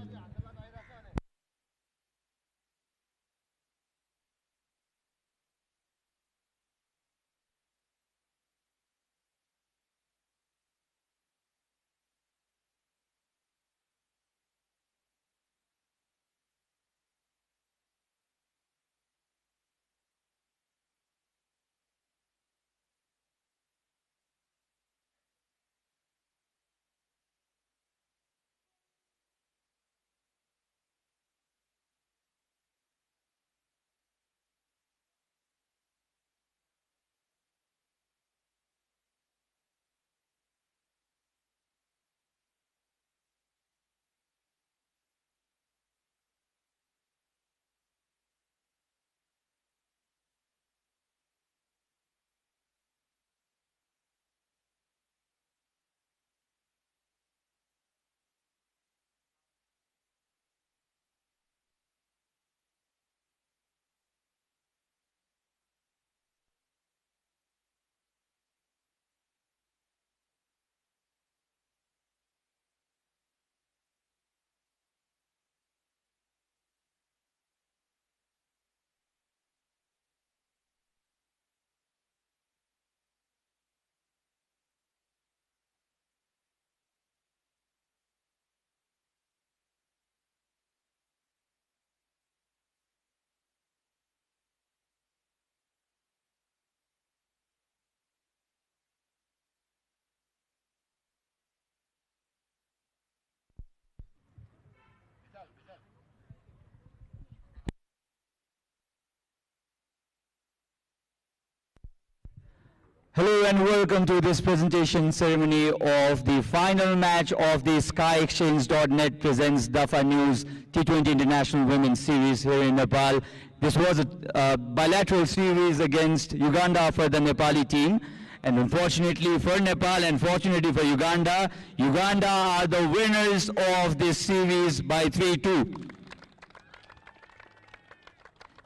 Hello and welcome to this presentation ceremony of the final match of the SkyExchange.net presents Dafa News T20 International Women's Series here in Nepal. This was a bilateral series against Uganda for the Nepali team. And unfortunately for Nepal and fortunately for Uganda, Uganda are the winners of this series by 3-2.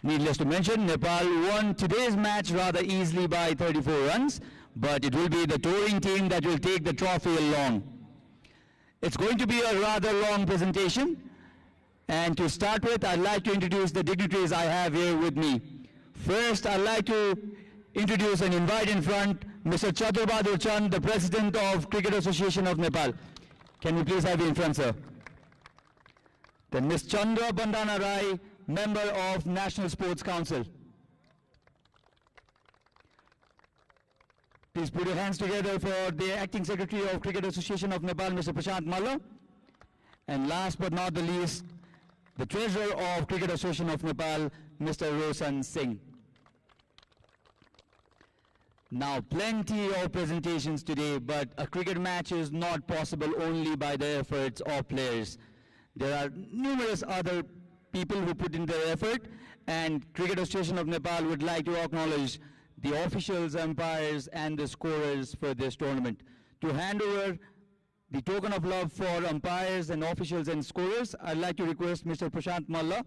Needless to mention, Nepal won today's match rather easily by 34 runs, but it will be the touring team that will take the trophy along. It's going to be a rather long presentation, and to start with, I'd like to introduce the dignitaries I have here with me. First, I'd like to introduce and invite in front Mr. Tribhuvan Chand, the President of Cricket Association of Nepal. Can we please have you in front, sir? Then Ms. Chandra Bandana Rai, Member of National Sports Council. Please put your hands together for the Acting Secretary of Cricket Association of Nepal, Mr. Prashant Malla. And last but not the least, the Treasurer of Cricket Association of Nepal, Mr. Roshan Singh. Now, plenty of presentations today, but a cricket match is not possible only by the efforts of players. There are numerous other people who put in their effort, and Cricket Association of Nepal would like to acknowledge the officials, umpires, and the scorers for this tournament. To hand over the token of love for umpires and officials and scorers, I'd like to request Mr. Prashant Malla.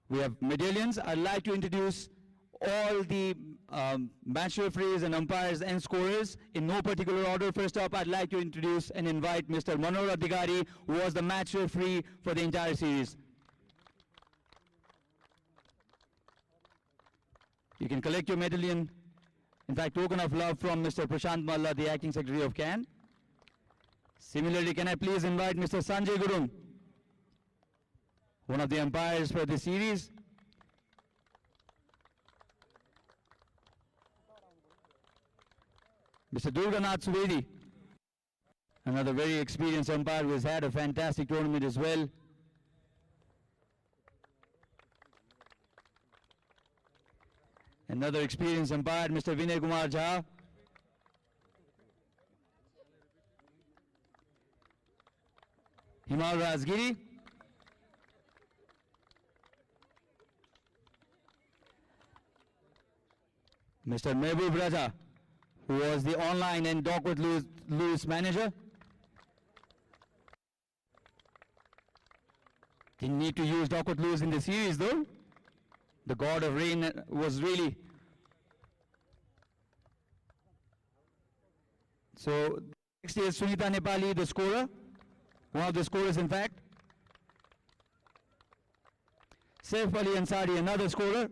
We have medallions. I'd like to introduce all the match referees and umpires and scorers in no particular order. First up, I'd like to introduce and invite Mr. Manor Adhikari, who was the match referee for the entire series. You can collect your medallion, in fact, token of love from Mr. Prashant Malla, the Acting Secretary of CAN. Similarly, can I please invite Mr. Sanjay Gurung, one of the umpires for this series. Mr. Durganath Suvedi, another very experienced umpire who has had a fantastic tournament as well. Another experienced umpire, Mr. Vinay Kumar Jha. Himal Razgiri. Mr. Mehboob Raja, who was the online and Dockworth Lewis manager. Didn't need to use Dockworth Lewis in the series though. The god of rain was really... So next is Sunita Nepali, the scorer. One of the scorers in fact. Saif Ali Ansari, another scorer.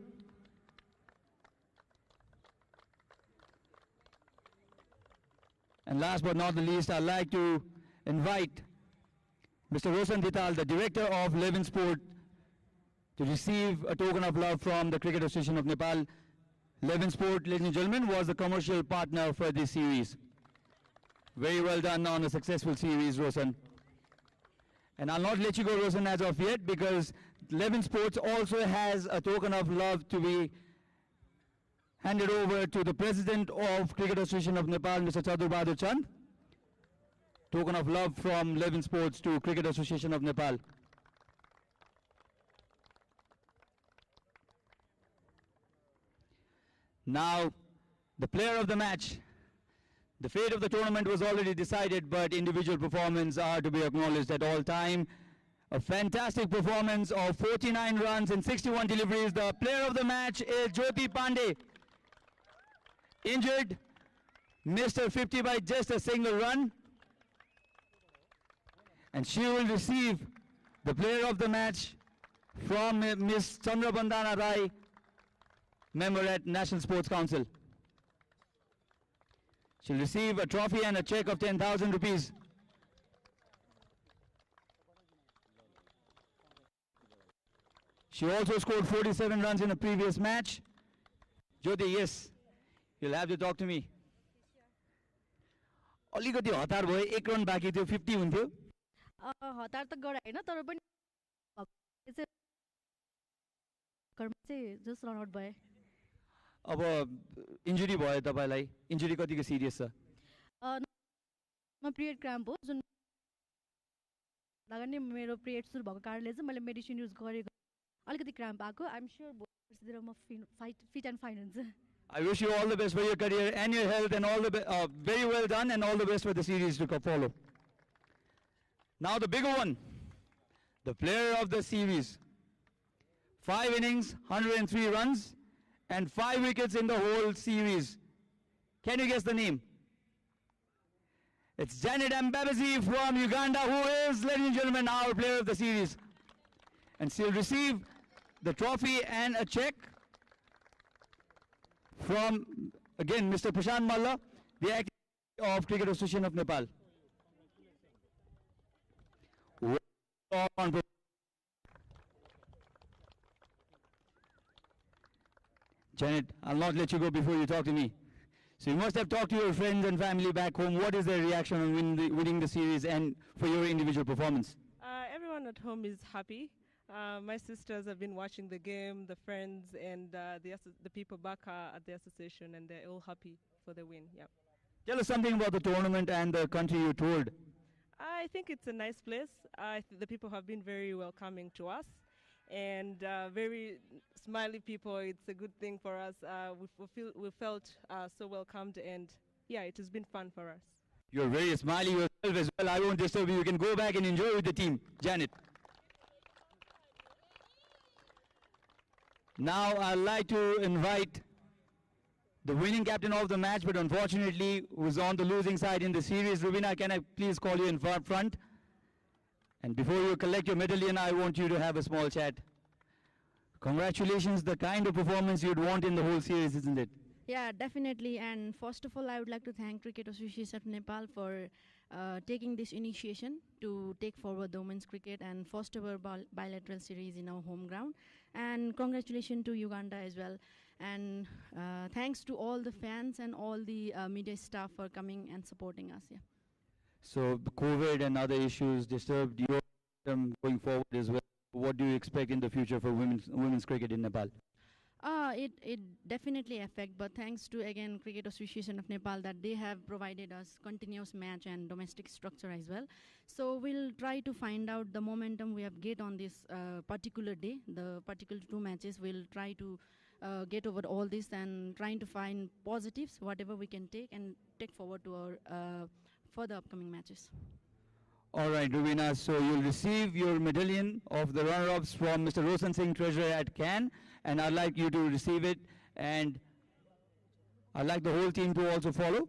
And last but not the least, I'd like to invite Mr. Roshan Dital, the Director of Levin Sport, to receive a token of love from the Cricket Association of Nepal. Levin Sport, ladies and gentlemen, was the commercial partner for this series. Very well done on a successful series, Roshan. And I'll not let you go, Roshan, as of yet, because Levin Sports also has a token of love to be handed over to the President of Cricket Association of Nepal, Mr. Chadur Bahadur Chand. Token of love from Levin Sports to Cricket Association of Nepal. Now, the player of the match. The fate of the tournament was already decided, but individual performances are to be acknowledged at all time. A fantastic performance of 49 runs and 61 deliveries. The player of the match is Jyoti Pandey. Injured, missed her 50 by just a single run. And she will receive the player of the match from Ms. Chandrabandana Rai, member at National Sports Council. She'll receive a trophy and a check of 10,000 rupees. She also scored 47 runs in a previous match. Jyoti, yes, you'll have to talk to me. अलिकति हतार भयो, एक run बाँकी थियो, 50 हुन्थ्यो. हतार त गराएन तर पनि जस्ट रन आउट भए. अब इन्जुरी भयो तपाईलाई. इन्जुरी कतिको सिरियस छ? म पिरियड क्राम्प हो जुन लगानी मेरो पिरियड सुरु भएको कारणले चाहिँ मैले मेडिसिन युज गरेको अलिकति क्राम्प आएको. आइ एम श्योर भोलितिर म फिट एन्ड फाइन हुन्छ. I wish you all the best for your career and your health, and all the very well done, and all the best for the series to follow. Now the bigger one, the player of the series. 5 innings, 103 runs, and 5 wickets in the whole series. Can you guess the name? It's Janet Mbabazi from Uganda, who is, ladies and gentlemen, our player of the series. And she'll receive the trophy and a check from, again, Mr. Prashant Malla, the Acting of Cricket Association of Nepal. Janet, I'll not let you go before you talk to me. So you must have talked to your friends and family back home. What is their reaction on winning the series and for your individual performance? Everyone at home is happy. My sisters have been watching the game, the friends, and the people back at the association, and they're all happy for the win. Yeah. Tell us something about the tournament and the country you toured. I think it's a nice place. The people have been very welcoming to us, and very smiley people. It's a good thing for us. We felt so welcomed, and yeah, it has been fun for us. You're very smiley yourself as well. I won't disturb you. You can go back and enjoy with the team. Janet. Now I'd like to invite the winning captain of the match, but unfortunately was on the losing side in the series. Rubina, can I please call you in front? And before you collect your medallion, I want you to have a small chat. Congratulations, the kind of performance you'd want in the whole series, isn't it? Yeah, definitely. And first of all, I would like to thank Cricket Association of Nepal for taking this initiation to take forward the women's cricket and first ever bilateral series in our home ground. And congratulations to Uganda as well. And thanks to all the fans and all the media staff for coming and supporting us. Yeah. So the COVID and other issues disturbed your going forward as well. What do you expect in the future for women's cricket in Nepal? It definitely affect, but thanks to again Cricket Association of Nepal that they have provided us continuous match and domestic structure as well. So we'll try to find out the momentum we have get on this particular day, the particular 2 matches. We'll try to get over all this and trying to find positives, whatever we can take and take forward to our further upcoming matches. All right, Rubina, so you'll receive your medallion of the runner-ups from Mr. Roshan Singh, treasurer at Cannes, and I'd like you to receive it, and I'd like the whole team to also follow.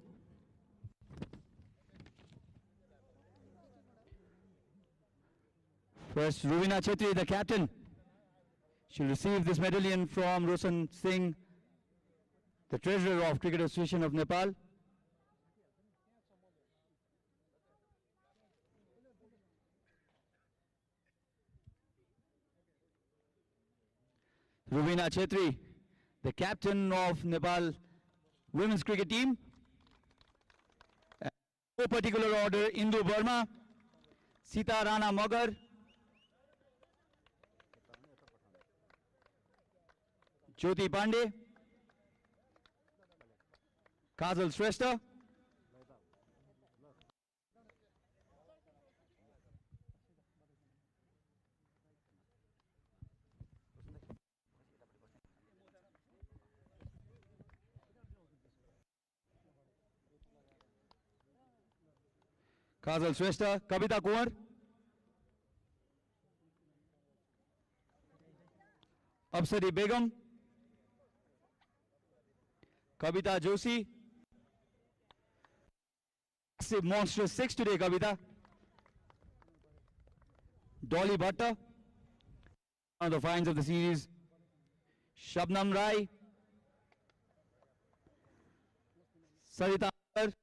First, Rubina Chetri, the captain. She'll receive this medallion from Roshan Singh, the treasurer of Cricket Association of Nepal. Rubina Chetri, the captain of Nepal women's cricket team. No particular order, Indu Burma, Sita Rana Magar, Jyoti Pandey, Kajal Shrestha, Kajal Shrestha, Kavita Kumar, Apsari Begum, Kavita Joshi. Massive monstrous 6 today, Kavita. Dolly Bhatta, one of the finds of the series. Shabnam Rai, Sarita Amar,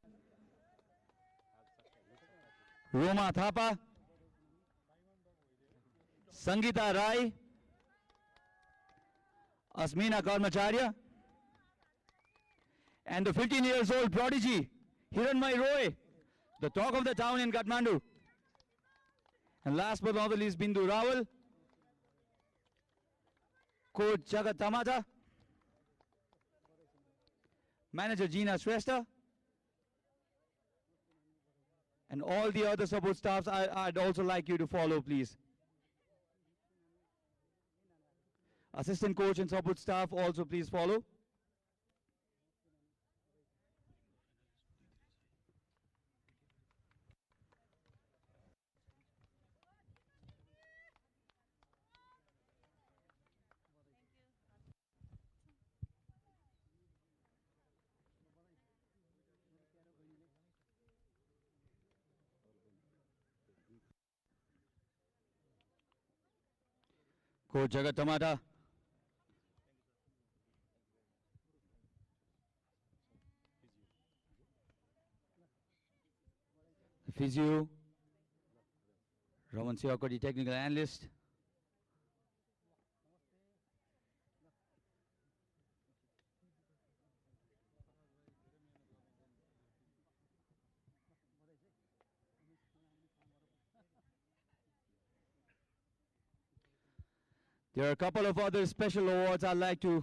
Roma Thapa, Sangeeta Rai, Asmina Karmacharya, and the 15 years old prodigy, Hiranmai Roy, the talk of the town in Kathmandu. And last but not the least, Bindu Rawal, coach Jagat Tamata, manager Gina Shrestha, and all the other support staffs. I'd also like you to follow, please. Assistant coach and support staff also please follow. Coach Jagat Tamata. Physio, Raman Siwakoti, technical analyst. There are a couple of other special awards I'd like to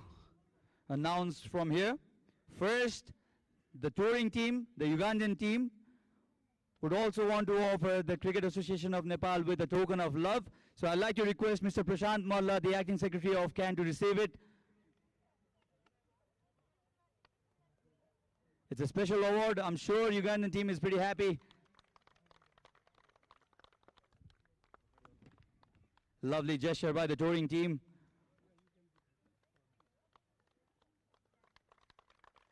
announce from here. First, the touring team, the Ugandan team, would also want to offer the Cricket Association of Nepal with a token of love. So I'd like to request Mr. Prashant Malla, the Acting Secretary of CAN, to receive it. It's a special award. I'm sure Ugandan team is pretty happy. Lovely gesture by the touring team.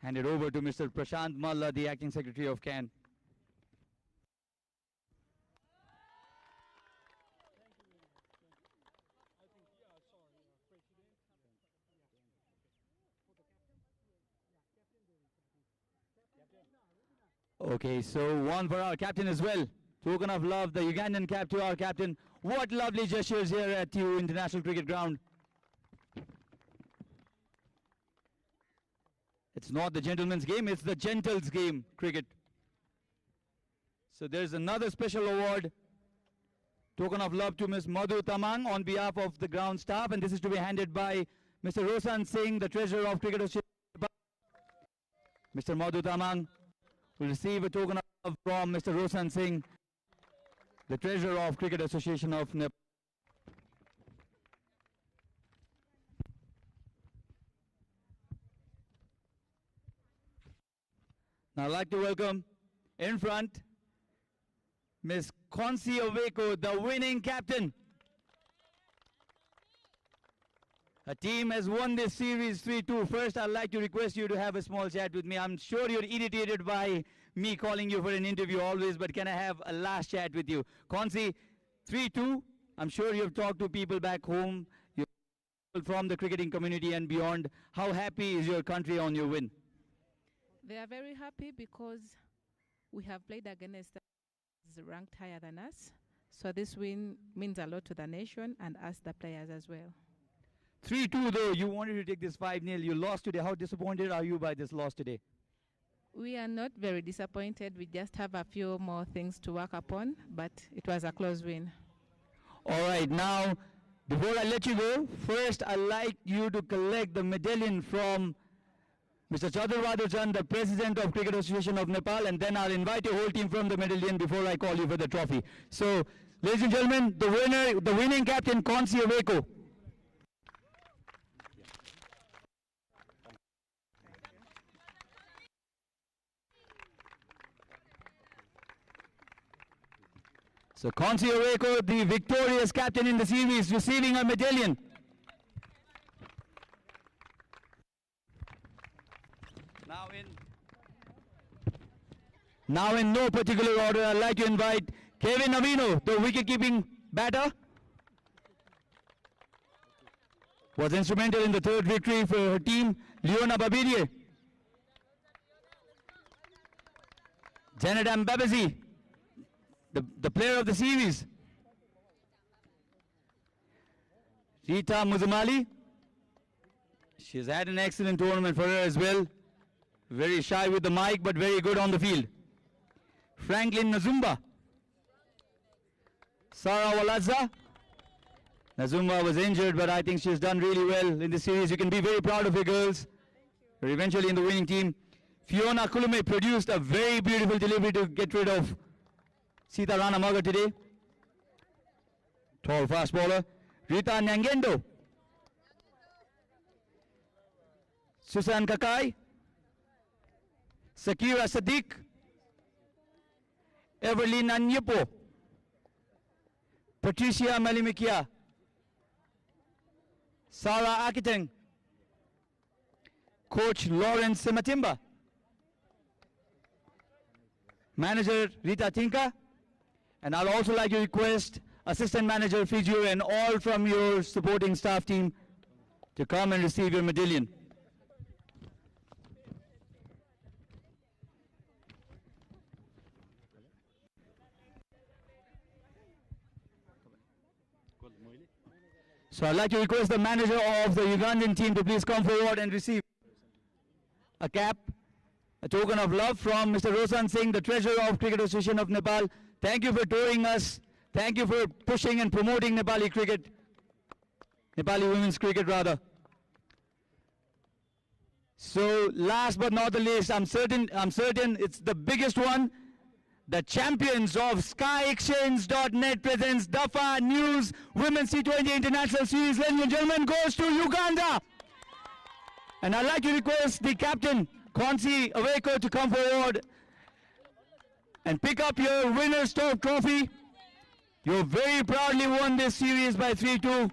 Hand it over to Mr. Prashant Malla, the Acting Secretary of CAN. Okay, so one for our captain as well. Token of love, the Ugandan cap to our captain. What lovely gestures here at TU International Cricket Ground. It's not the gentleman's game, it's the gentle's game, cricket. So there's another special award. Token of love to Ms. Madhu Tamang on behalf of the ground staff, and this is to be handed by Mr. Rosan Singh, the treasurer of Cricket Association. Mr. Madhu Tamang will receive a token of love from Mr. Rosan Singh, the treasurer of Cricket Association of Nepal. Now I'd like to welcome in front Ms. Konsi Oveko, the winning captain. Her team has won this series 3-2. First, I'd like to request you to have a small chat with me. I'm sure you're irritated by me calling you for an interview always, but can I have a last chat with you? Konsi, 3-2. I'm sure you've talked to people back home, from the cricketing community and beyond. How happy is your country on your win? They are very happy because we have played against those ranked higher than us. So this win means a lot to the nation and us, the players, as well. 3-2 though, you wanted to take this 5-0. You lost today. How disappointed are you by this loss today? We are not very disappointed. We just have a few more things to work upon, but it was a close win. All right, now, before I let you go, first I'd like you to collect the medallion from Mr. Chaturvadachan, the President of Cricket Association of Nepal, and then I'll invite your whole team from the medallion before I call you for the trophy. So, ladies and gentlemen, the winning captain, Konsi Oveko. So Konsi Oveko, the victorious captain in the series, receiving a medallion. Now in no particular order, I'd like to invite Kevin Avino, the wicket-keeping batter. Was instrumental in the third victory for her team, Leona Babidie. Janet Mbabazi, the player of the series. Rita Muzamali, she's had an excellent tournament for her as well. Very shy with the mic, but very good on the field. Franklin Nazumba. Sarah Walazza. Nazumba was injured, but I think she's done really well in this series. You can be very proud of your girls. They're eventually in the winning team. Fiona Kulume produced a very beautiful delivery to get rid of Sita Rana Magar today. Tall fast bowler. Rita Nyangendo. Susan Kakai. Sakira Sadiq. Evelyn Anyepo. Patricia Malimikia. Sarah Akiteng. Coach Lawrence Sematimba. Manager Rita Tinka. And I'll also like to request Assistant Manager Fijio and all from your supporting staff team to come and receive your medallion. So I'd like to request the manager of the Ugandan team to please come forward and receive a cap, a token of love from Mr. Rosan Singh, the treasurer of Cricket Association of Nepal. Thank you for touring us. Thank you for pushing and promoting Nepali cricket. Nepali women's cricket rather. So last but not the least, I'm certain it's the biggest one. The champions of SkyExchange.net presents Dafa News Women's T20 International Series, ladies and gentlemen, goes to Uganda. And I'd like to request the captain, Kwansi Aweko, to come forward and pick up your winner's trophy. You very proudly won this series by 3-2.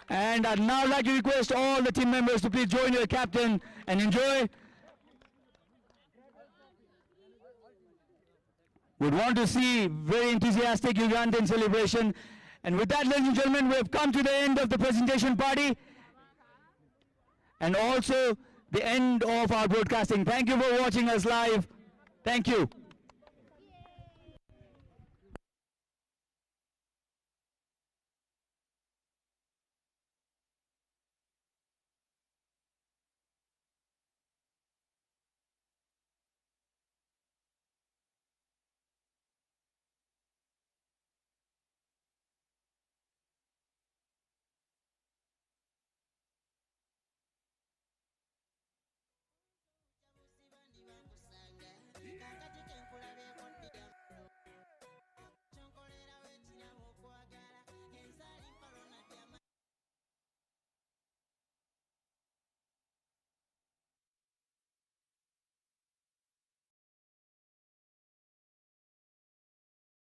And I'd now like to request all the team members to please join your captain and enjoy. Would want to see very enthusiastic Ugandan celebration. And with that, ladies and gentlemen, we have come to the end of the presentation party and also the end of our broadcasting. Thank you for watching us live. Thank you.